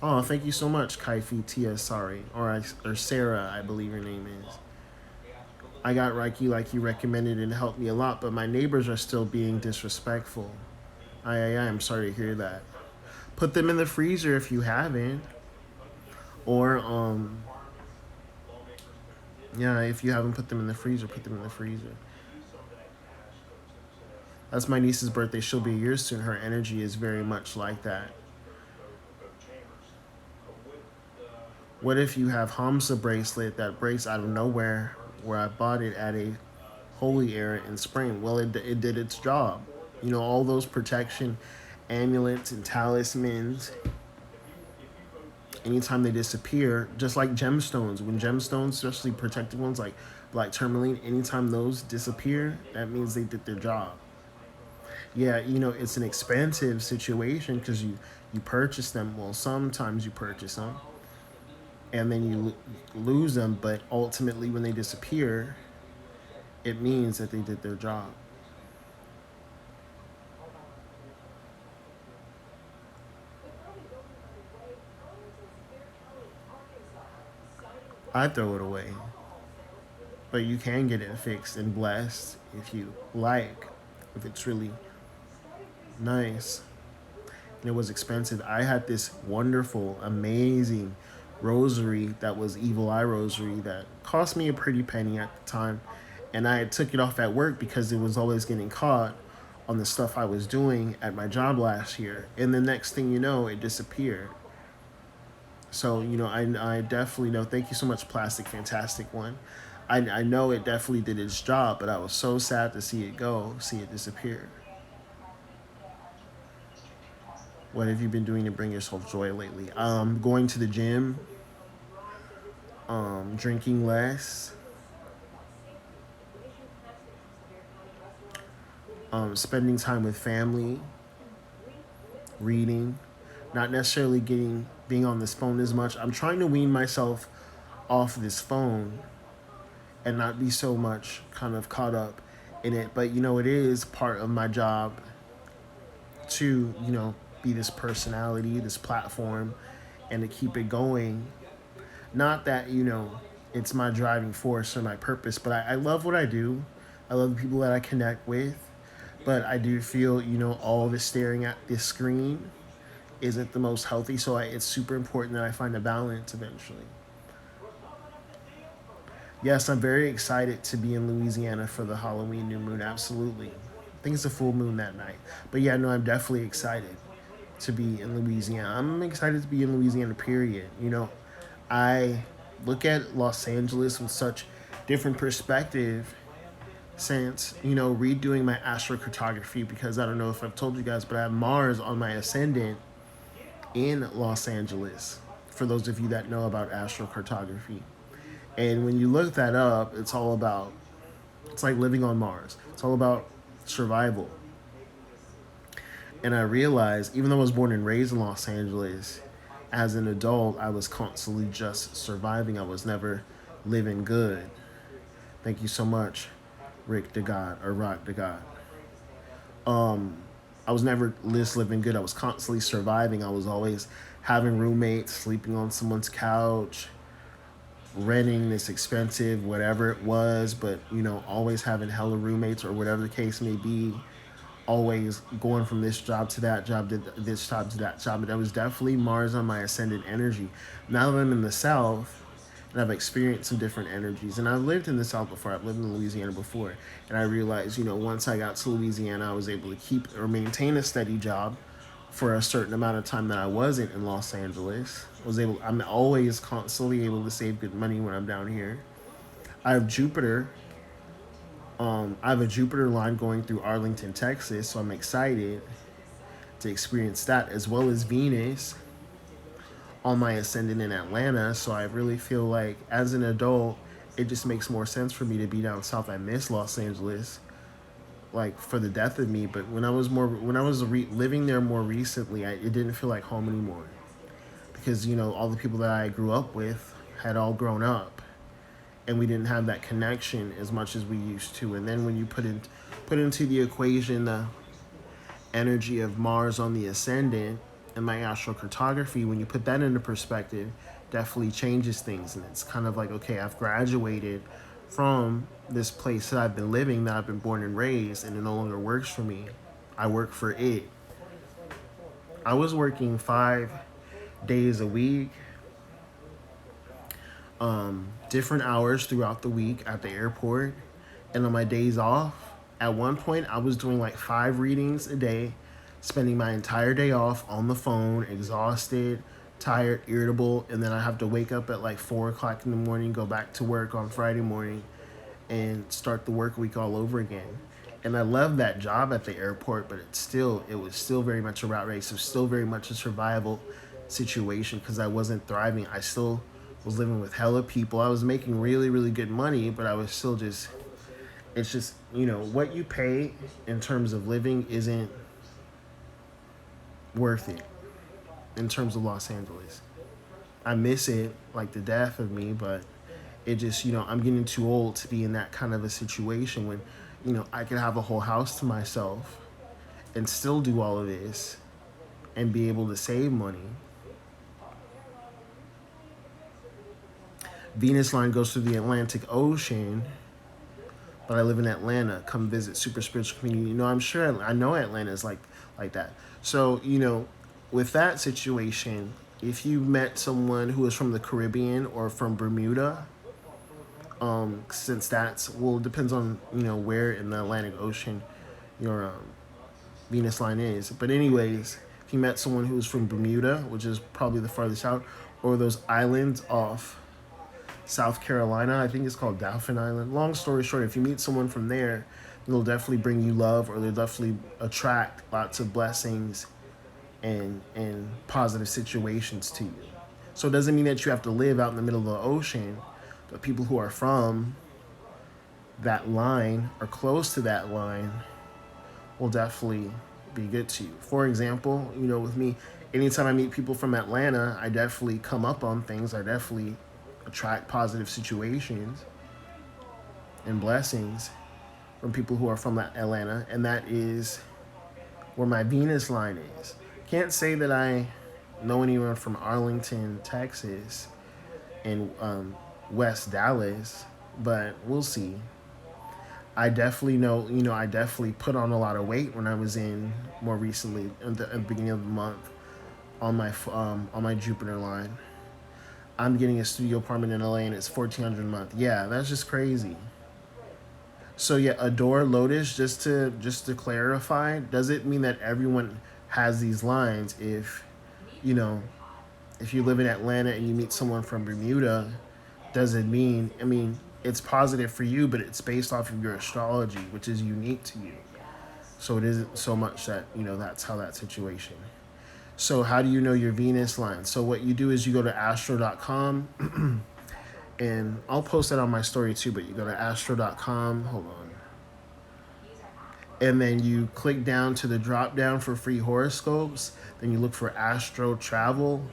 Oh, thank you so much, Kaifi Tia, sorry. Or Sarah, I believe your name is. I got Reiki like you recommended and it helped me a lot, but my neighbors are still being disrespectful. I'm sorry to hear that. Put them in the freezer if you haven't. Or, yeah, if you haven't put them in the freezer, put them in the freezer. That's my niece's birthday. She'll be a year soon. Her energy is very much like that. What if you have Hamza bracelet that breaks out of nowhere where I bought it at a holy era in spring? Well, it did its job. All those protection amulets and talismans, anytime they disappear, just like gemstones, when gemstones, especially protected ones like black tourmaline, anytime those disappear, that means they did their job. Yeah, it's an expensive situation because you purchase them. Well, sometimes you purchase them and then you lose them, but ultimately when they disappear, it means that they did their job. I throw it away, but you can get it fixed and blessed if you like, if it's really nice. And it was expensive. I had this wonderful, amazing rosary that was Evil Eye Rosary that cost me a pretty penny at the time. And I took it off at work because it was always getting caught on the stuff I was doing at my job last year. And the next thing you know, it disappeared. So, I definitely know. Thank you so much, Plastic Fantastic One. I know it definitely did its job, but I was so sad to see it go, see it disappear. What have you been doing to bring yourself joy lately? Going to the gym, drinking less, spending time with family, reading, not necessarily being on this phone as much. I'm trying to wean myself off this phone and not be so much kind of caught up in it. But it is part of my job to, be this personality, this platform, and to keep it going. Not that, it's my driving force or my purpose, but I love what I do. I love the people that I connect with. But I do feel, all this staring at this screen isn't the most healthy. So it's super important that I find a balance eventually. Yes, I'm very excited to be in Louisiana for the Halloween new moon. Absolutely. I think it's a full moon that night. But yeah, no, I'm definitely excited to be in Louisiana. I'm excited to be in Louisiana, period. I look at Los Angeles with such different perspective since, redoing my astrocartography, because I don't know if I've told you guys, but I have Mars on my ascendant in Los Angeles, for those of you that know about astrocartography. And when you look that up, it's like living on Mars. It's all about survival. And I realized, even though I was born and raised in Los Angeles, as an adult, I was constantly just surviving. I was never living good. Thank you so much, Rick the God or Rock the God. I was never just living good. I was constantly surviving. I was always having roommates, sleeping on someone's couch, renting this expensive whatever it was, but always having hella roommates or whatever the case may be. Always going from this job to that job to this job to that job. But that was definitely Mars on my ascendant energy. Now that I'm in the South, and I've experienced some different energies. And I've lived in the South before. I've lived in Louisiana before. And I realized, once I got to Louisiana, I was able to keep or maintain a steady job for a certain amount of time that I wasn't in Los Angeles. I'm always constantly able to save good money when I'm down here. I have Jupiter. I have a Jupiter line going through Arlington, Texas, so I'm excited to experience that, as well as Venus on my ascendant in Atlanta. So I really feel like as an adult, it just makes more sense for me to be down south. I miss Los Angeles, like for the death of me. But when I was living there more recently, it didn't feel like home anymore because all the people that I grew up with had all grown up, and we didn't have that connection as much as we used to. And then when you put into the equation the energy of Mars on the ascendant and my astrocartography, when you put that into perspective, definitely changes things. And it's kind of like, okay, I've graduated from this place that I've been living, that I've been born and raised, and it no longer works for me. I work for it. I was working 5 days a week, different hours throughout the week at the airport. And on my days off, at one point, I was doing like 5 readings a day, spending my entire day off on the phone, exhausted, tired, irritable, and then I have to wake up at like 4 o'clock in the morning, go back to work on Friday morning, and start the work week all over again. And I love that job at the airport, but it was still very much a rat race. It was still very much a survival situation because I wasn't thriving. I still was living with hella people. I was making really, really good money, but I was still just, it's just, what you pay in terms of living isn't worth it in terms of Los Angeles. I miss it like the death of me, but it just, I'm getting too old to be in that kind of a situation when, I could have a whole house to myself and still do all of this and be able to save money. Venus line goes through the Atlantic Ocean, but I live in Atlanta. Come visit Super Spiritual Community. I'm sure I know Atlanta is like that. So, with that situation, if you met someone who is from the Caribbean or from Bermuda, since it depends on, where in the Atlantic Ocean your Venus line is. But anyways, if you met someone who was from Bermuda, which is probably the farthest out, or those islands off South Carolina, I think it's called Dauphin Island. Long story short, if you meet someone from there, they'll definitely bring you love, or they'll definitely attract lots of blessings and positive situations to you. So it doesn't mean that you have to live out in the middle of the ocean, but people who are from that line or close to that line will definitely be good to you. For example, with me, anytime I meet people from Atlanta, I definitely come up on things. I definitely attract positive situations and blessings from people who are from Atlanta, and that is where my Venus line is. Can't say that I know anyone from Arlington, Texas, and West Dallas, but we'll see. I definitely know, I definitely put on a lot of weight when I was in more recently at the beginning of the month on my Jupiter line. I'm getting a studio apartment in LA and it's $1,400 a month. Yeah, that's just crazy. So yeah, adore Lotus. Just to clarify, does it mean that everyone has these lines? If if you live in Atlanta and you meet someone from Bermuda, does it mean? I mean, it's positive for you, but it's based off of your astrology, which is unique to you. So it isn't so much that that's how that situation. So how do you know your Venus line? So what you do is you go to astro.com, and I'll post that on my story too, but you go to astro.com, hold on. And then you click down to the drop down for free horoscopes. Then you look for Astro Travel,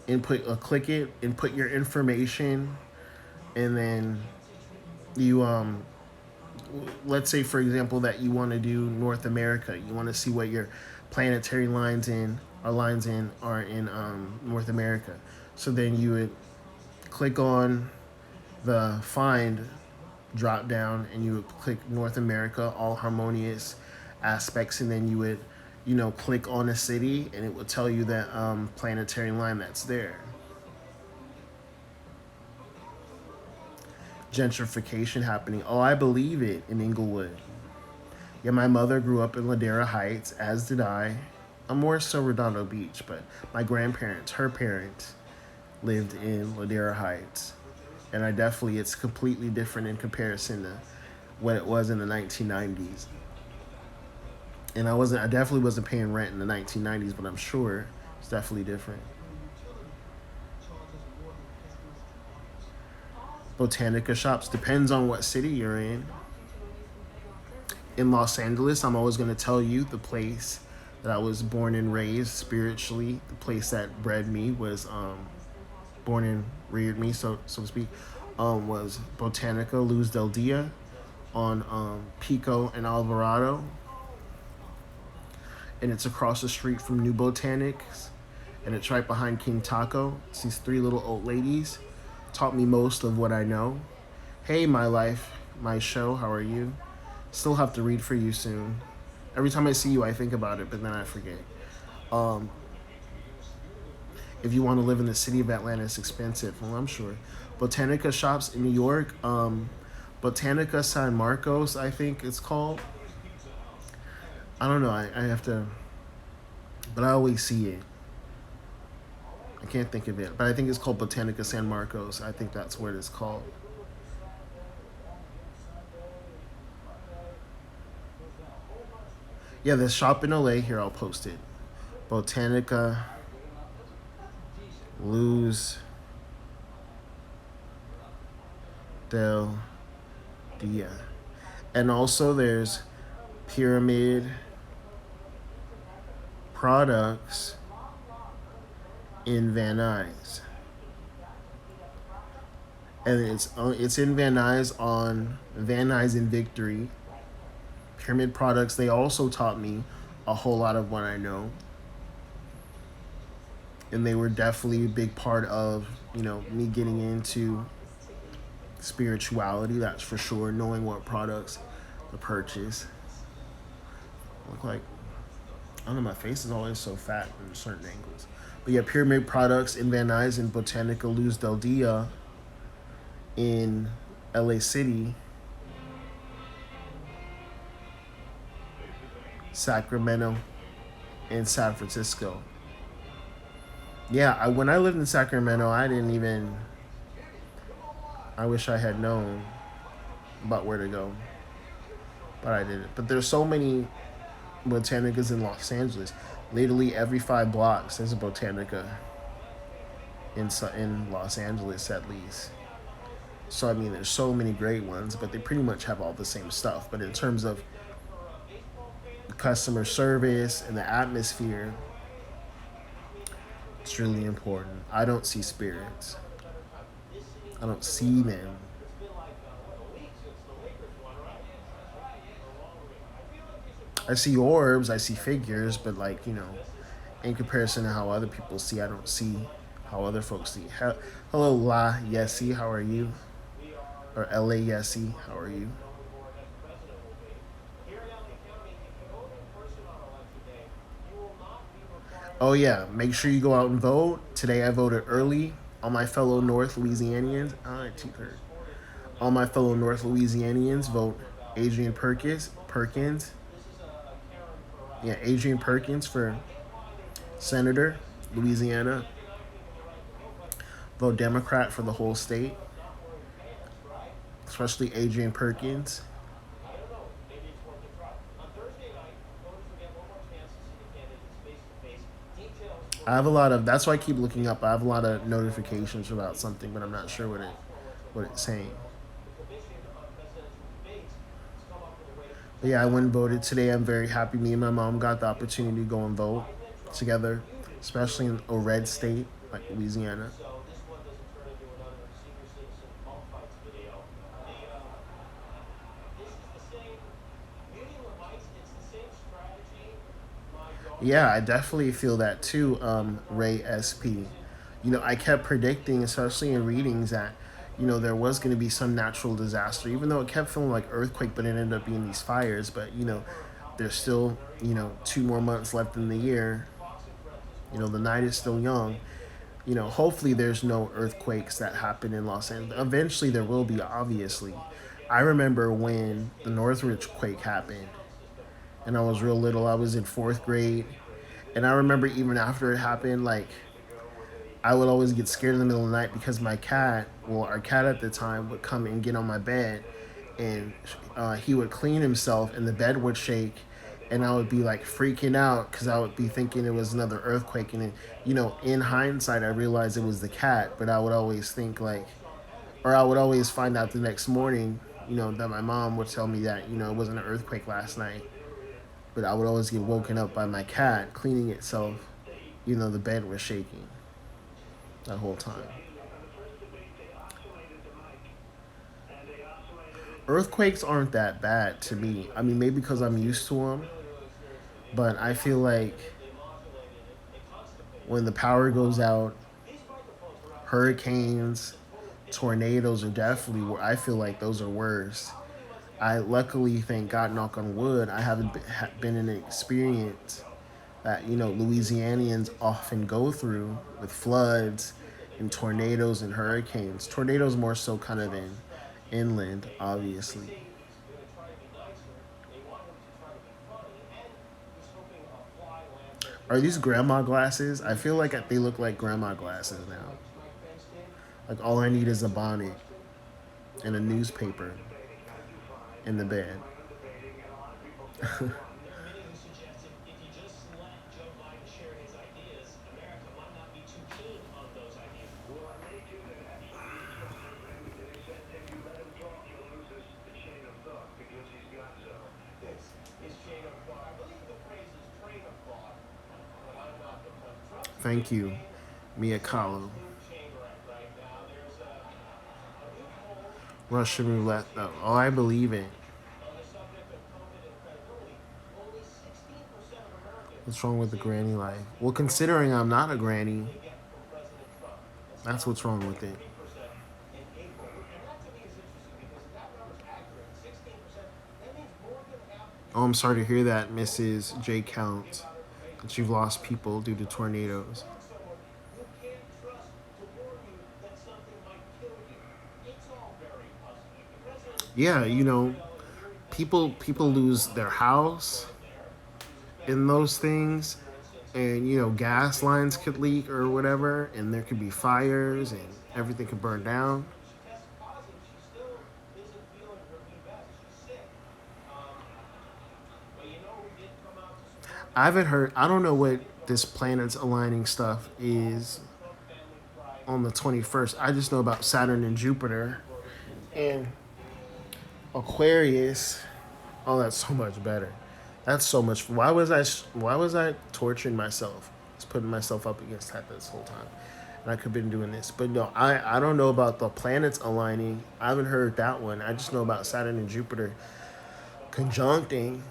click it, input your information, and then you let's say for example that you want to do North America. You want to see what your planetary lines in are in North America. So then you would click on the find drop down and you would click North America, all harmonious aspects, and then you would, click on a city and it would tell you that planetary line that's there. Gentrification happening. Oh, I believe it in Inglewood. Yeah, my mother grew up in Ladera Heights, as did I. I'm more so Redondo Beach, but my grandparents, her parents, lived in Ladera Heights. And it's completely different in comparison to what it was in the 1990s. And I definitely wasn't paying rent in the 1990s, but I'm sure it's definitely different. Botanica shops depends on what city you're in. In Los Angeles, I'm always going to tell you the place that I was born and raised spiritually. The place that bred me was born and reared me, so to speak, was Botanica Luz del Dia on Pico and Alvarado, and it's across the street from New Botanics, and it's right behind King Taco. It's these three little old ladies taught me most of what I know. Hey, my life, my show, how are you? Still have to read for you soon. Every time I see you, I think about it, but then I forget. Um, if you want to live in the city of Atlanta, it's expensive. Well, I'm sure. Botanica shops in New York. Botanica San Marcos, I think it's called. I don't know. I have to, but I always see it. I can't think of it, but I think it's called Botanica San Marcos. I think that's what it's called. Yeah, the shop in LA. Here, I'll post it. Botanica Luz del Dia. And also there's Pyramid Products in Van Nuys. And it's in Van Nuys on Van Nuys and Victory. Pyramid Products, they also taught me a whole lot of what I know. And they were definitely a big part of, me getting into spirituality, that's for sure, knowing what products to purchase. Look like, I don't know, my face is always so fat in certain angles. But yeah, Pyramid Products in Van Nuys and Botanica Luz del Dia in LA City, Sacramento, and San Francisco. Yeah, when I lived in Sacramento, I wish I had known about where to go, but I didn't. But there's so many Botanicas in Los Angeles. Literally every 5 blocks, there's a Botanica in Los Angeles at least. So I mean, there's so many great ones, but they pretty much have all the same stuff. But in terms of customer service and the atmosphere, it's really important. I don't see spirits. I don't see them. I see orbs, I see figures, but in comparison to how other people see, I don't see how other folks see. Hello, La Yesi, how are you? Or LA Yesi, how are you? Oh yeah, make sure you go out and vote. Today I voted early. All my fellow North Louisianians, all my fellow North Louisianians vote Adrian Perkins. Yeah, Adrian Perkins for Senator, Louisiana. Vote Democrat for the whole state, especially Adrian Perkins. That's why I keep looking up. I have a lot of notifications about something, but I'm not sure what it's saying. But yeah, I went and voted today. I'm very happy. Me and my mom got the opportunity to go and vote together, especially in a red state like Louisiana. Yeah, I definitely feel that too, Ray SP. I kept predicting, especially in readings, that there was going to be some natural disaster, even though it kept feeling like earthquake, but it ended up being these fires. But there's still 2 more months left in the year. The night is still young. Hopefully there's no earthquakes that happen in Los Angeles. Eventually there will be, obviously. I remember when the Northridge quake happened, and I was real little. I was in fourth grade, and I remember even after it happened, like I would always get scared in the middle of the night because my cat, well, our cat at the time, would come and get on my bed, and he would clean himself, and the bed would shake, and I would be like freaking out because I would be thinking it was another earthquake. And then, in hindsight, I realized it was the cat, but I would always think like, or I would always find out the next morning, that my mom would tell me that it wasn't an earthquake last night, but I would always get woken up by my cat cleaning itself. The bed was shaking that whole time. Earthquakes aren't that bad to me. I mean, maybe because I'm used to them, but I feel like when the power goes out, hurricanes, tornadoes are definitely where I feel like those are worse. I luckily, thank God, knock on wood, I haven't been in an experience that Louisianians often go through with floods and tornadoes and hurricanes. Tornadoes more so kind of in inland, obviously. Are these grandma glasses? I feel like they look like grandma glasses now. Like all I need is a bonnet and a newspaper in the bed. Thank you, Mia Kahlo. Russian roulette, though. All I believe in. What's wrong with the granny life? Well, considering I'm not a granny, that's what's wrong with it. Oh, I'm sorry to hear that, Mrs. J. Count, that you've lost people due to tornadoes. Yeah, people lose their house in those things, and gas lines could leak or whatever, and there could be fires and everything could burn down. I haven't heard. I don't know what this planets aligning stuff is on the 21st. I just know about Saturn and Jupiter and Aquarius. Oh, that's so much better. That's so much. Why was I torturing myself? Just putting myself up against that this whole time. And I could have been doing this. But no, I don't know about the planets aligning. I haven't heard that one. I just know about Saturn and Jupiter conjuncting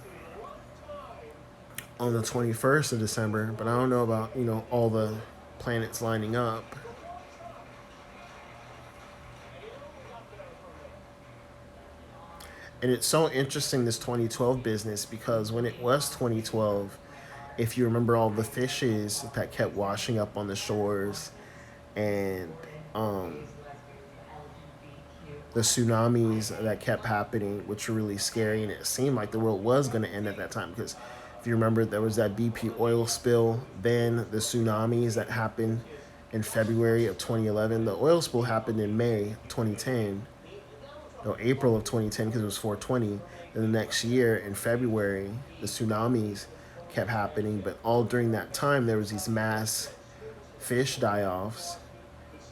on the 21st of December, but I don't know about, all the planets lining up. And it's so interesting, this 2012 business, because when it was 2012, if you remember all the fishes that kept washing up on the shores, and um, the tsunamis that kept happening, which were really scary, and it seemed like the world was going to end at that time. Because if you remember, there was that BP oil spill, then the tsunamis that happened in February of 2011. The oil spill happened in May 2010, no, April of 2010, because it was 420. And the next year in February, the tsunamis kept happening. But all during that time, there was these mass fish die-offs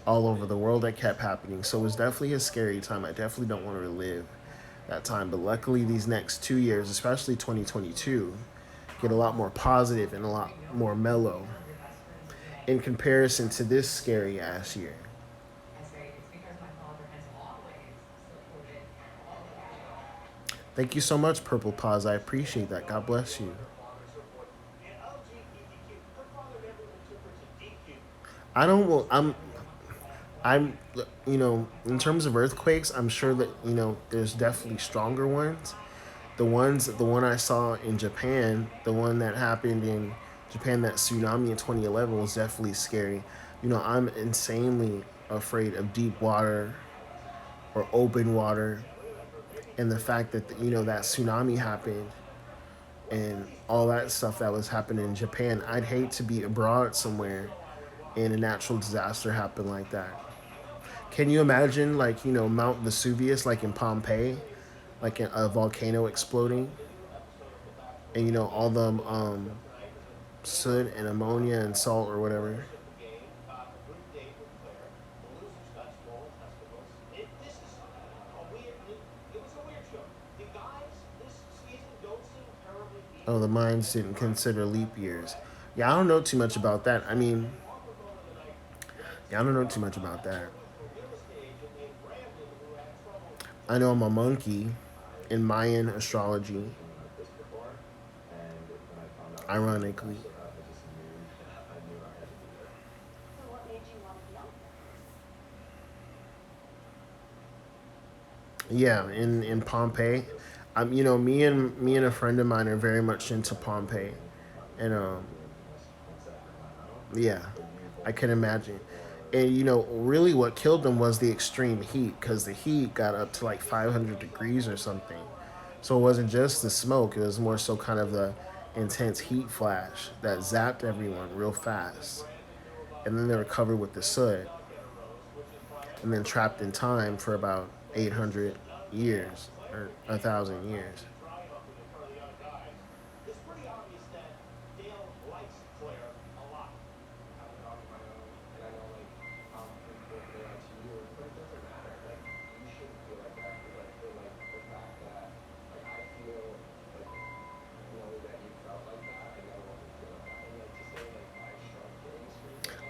all over the world that kept happening. So it was definitely a scary time. I definitely don't want to relive that time. But luckily, these next 2 years, especially 2022, get a lot more positive and a lot more mellow in comparison to this scary ass year. Thank you so much, Purple Pause. I appreciate that. God bless you. I don't. Well, I'm. In terms of earthquakes, I'm sure that there's definitely stronger ones. The one I saw in Japan, the one that happened in Japan, that tsunami in 2011 was definitely scary. I'm insanely afraid of deep water or open water, and the fact that that tsunami happened and all that stuff that was happening in Japan. I'd hate to be abroad somewhere and a natural disaster happened like that. Can you imagine, like, Mount Vesuvius, like in Pompeii, like a volcano exploding, and all the soot and ammonia and salt or whatever? Oh, the mines didn't consider leap years. Yeah, I don't know too much about that. I mean, yeah, I don't know too much about that. I know I'm a monkey in Mayan astrology, ironically. Yeah, in Pompeii. Me and a friend of mine are very much into Pompeii, and yeah, I can imagine. And really, what killed them was the extreme heat, because the heat got up to like 500 degrees or something. So it wasn't just the smoke; it was more so kind of the intense heat flash that zapped everyone real fast, and then they were covered with the soot, and then trapped in time for about 800 years or 1,000 years.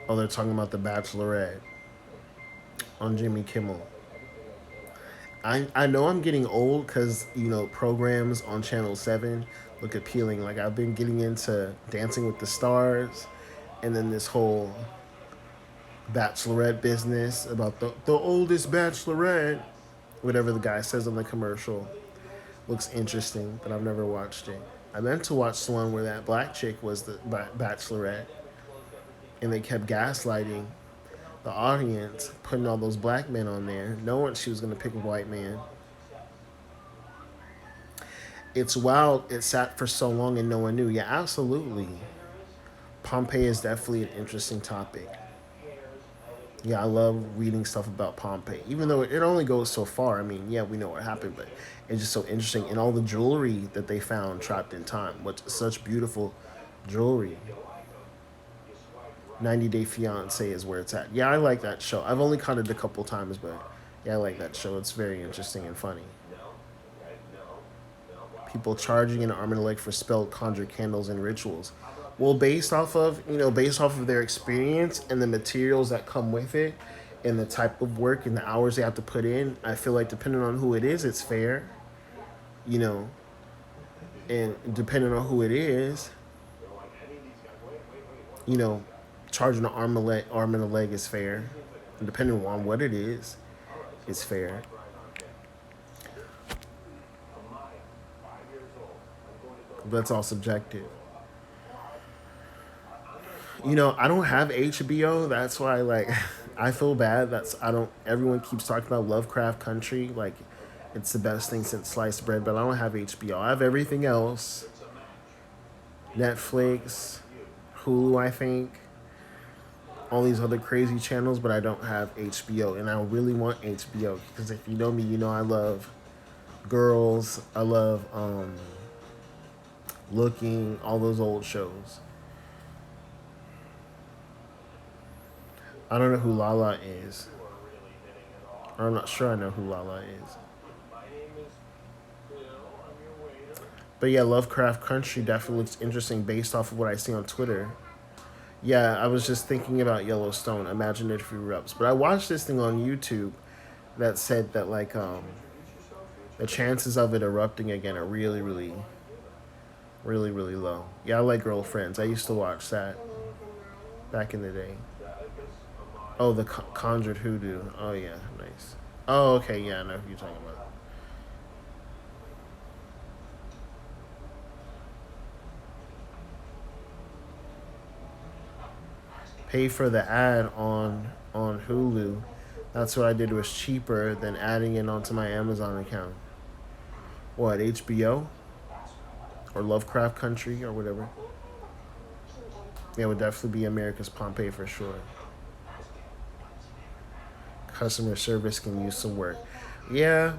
Oh, they're talking about the Bachelorette on Jimmy Kimmel. I know I'm getting old because programs on Channel 7 look appealing. Like, I've been getting into Dancing with the Stars, and then this whole Bachelorette business about the oldest Bachelorette, whatever the guy says on the commercial. Looks interesting, but I've never watched it. I meant to watch the one where that black chick was the Bachelorette, and they kept gaslighting the audience, putting all those black men on there, knowing she was going to pick a white man. It's wild. It sat for so long and no one knew. Yeah, absolutely. Pompeii is definitely an interesting topic. Yeah, I love reading stuff about Pompeii, even though it only goes so far. I mean, yeah, we know what happened, but it's just so interesting. And all the jewelry that they found trapped in time. What's such beautiful jewelry. 90 Day Fiance is where it's at. Yeah, I like that show. I've only caught it a couple times, but yeah, I like that show. It's very interesting and funny. People charging an arm and a leg for spell conjure candles and rituals. Well, based off of their experience and the materials that come with it, and the type of work and the hours they have to put in, I feel like depending on who it is, it's fair. You know, and depending on who it is, you know, charging an arm and a leg is fair. And depending on what it is, it's fair. But it's all subjective. I don't have HBO. That's why, like, I feel bad. That's I don't. Everyone keeps talking about Lovecraft Country, like it's the best thing since sliced bread. But I don't have HBO. I have everything else: Netflix, Hulu. I think all these other crazy channels, but I don't have HBO, and I really want HBO because if you know me, you know I love girls. I love looking all those old shows. I don't know who Lala is. I'm not sure I know who Lala is. But yeah, Lovecraft Country definitely looks interesting based off of what I see on Twitter. Yeah, I was just thinking about Yellowstone. Imagine if it erupts. But I watched this thing on YouTube that said that, like, the chances of it erupting again are really, really, really, really low. Yeah, I like Girlfriends. I used to watch that back in the day. Oh, the conjured hoodoo. Oh yeah, nice. Oh okay, yeah, I know who you're talking about. Pay for the ad on Hulu. That's what I did. Was cheaper than adding it onto my Amazon account. What, HBO or Lovecraft Country or whatever? Yeah, it would definitely be America's Pompeii for sure. Customer service can use some work. Yeah,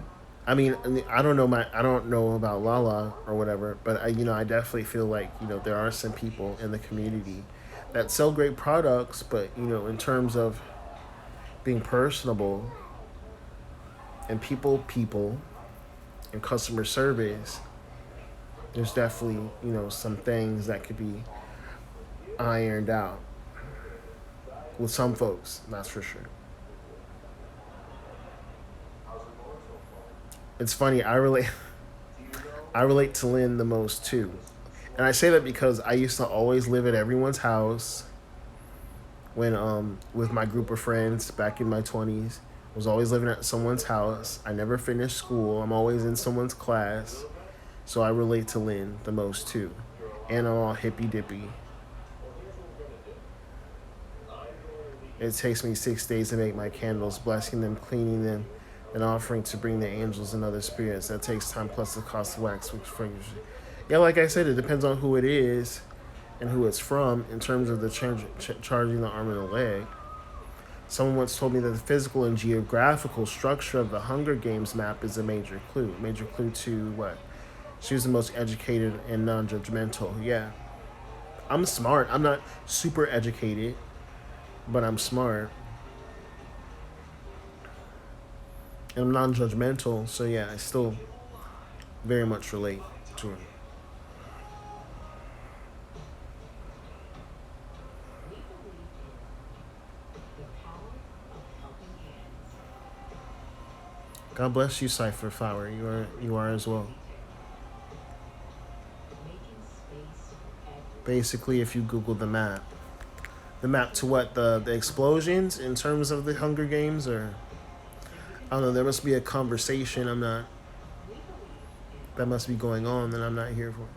I mean, I don't know about Lala or whatever, but I definitely feel like there are some people in the community that sell great products, but in terms of being personable and people and customer service, there's definitely some things that could be ironed out with some folks. That's for sure. It's funny. I relate to Lynn the most too, and I say that because I used to always live at everyone's house when with my group of friends back in my 20s. I was always living at someone's house. I never finished school. I'm always in someone's class. So I relate to Lynn the most too. And I'm all hippy dippy. It takes me 6 days to make my candles, blessing them, cleaning them, and offering to bring the angels and other spirits. That takes time plus the cost of wax, which for yeah, like I said, it depends on who it is and who it's from in terms of the charging the arm and the leg. Someone once told me that the physical and geographical structure of the Hunger Games map is a major clue. Major clue to what? She was the most educated and non judgmental. Yeah. I'm smart. I'm not super educated, but I'm smart. And I'm non judgmental. So, yeah, I still very much relate to her. God bless you, Cypher Flower. You are as well. Basically, if you Google the map to what the explosions in terms of the Hunger Games, or I don't know. There must be a conversation. I'm not. That must be going on that I'm not here for.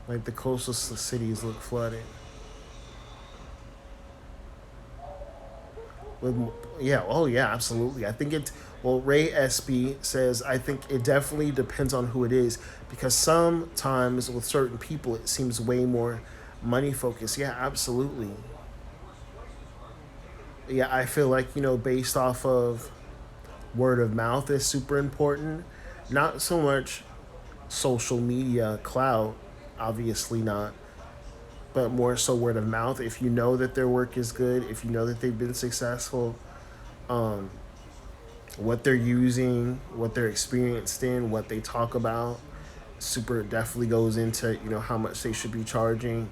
Like the coastal cities look flooded. With yeah, oh yeah, absolutely. I think it. Well, Ray SB says I think it definitely depends on who it is because sometimes with certain people it seems way more money focused. Yeah, absolutely. Yeah, I feel like based off of word of mouth is super important. Not so much social media clout, obviously not, but more so word of mouth. If you know that their work is good, if you know that they've been successful, what they're using, what they're experienced in, what they talk about, super definitely goes into how much they should be charging.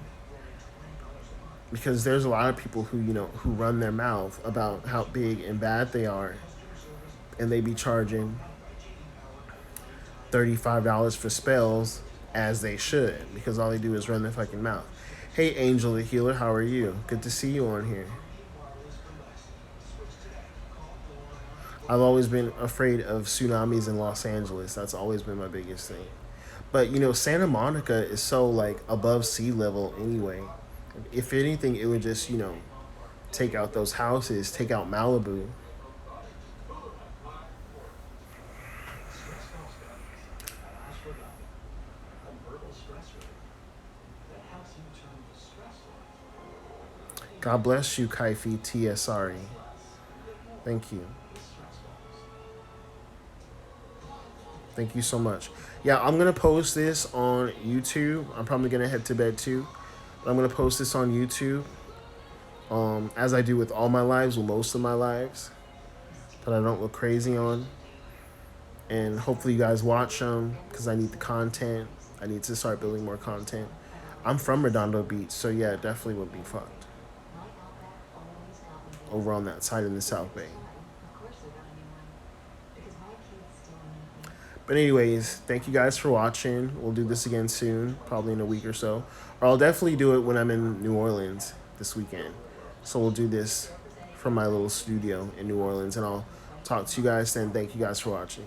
Because there's a lot of people who run their mouth about how big and bad they are, and they be charging $35 for spells as they should because all they do is run their fucking mouth. Hey, Angel the Healer, how are you? Good to see you on here. I've always been afraid of tsunamis in Los Angeles. That's always been my biggest thing. But Santa Monica is so like above sea level anyway. If anything, it would just take out those houses, take out Malibu. God bless you, Kaifi TSRE. Thank you. Thank you so much. Yeah, I'm gonna post this on YouTube. I'm probably gonna head to bed too. But I'm gonna post this on YouTube. As I do with all my lives, with most of my lives, that I don't look crazy on. And hopefully you guys watch them because I need the content. I need to start building more content. I'm from Redondo Beach, so yeah, it definitely would be fucked. Over on that side in the South Bay. But anyways, thank you guys for watching. We'll do this again soon, probably in a week or so. Or I'll definitely do it when I'm in New Orleans this weekend. So we'll do this from my little studio in New Orleans, and I'll talk to you guys then. Thank you guys for watching.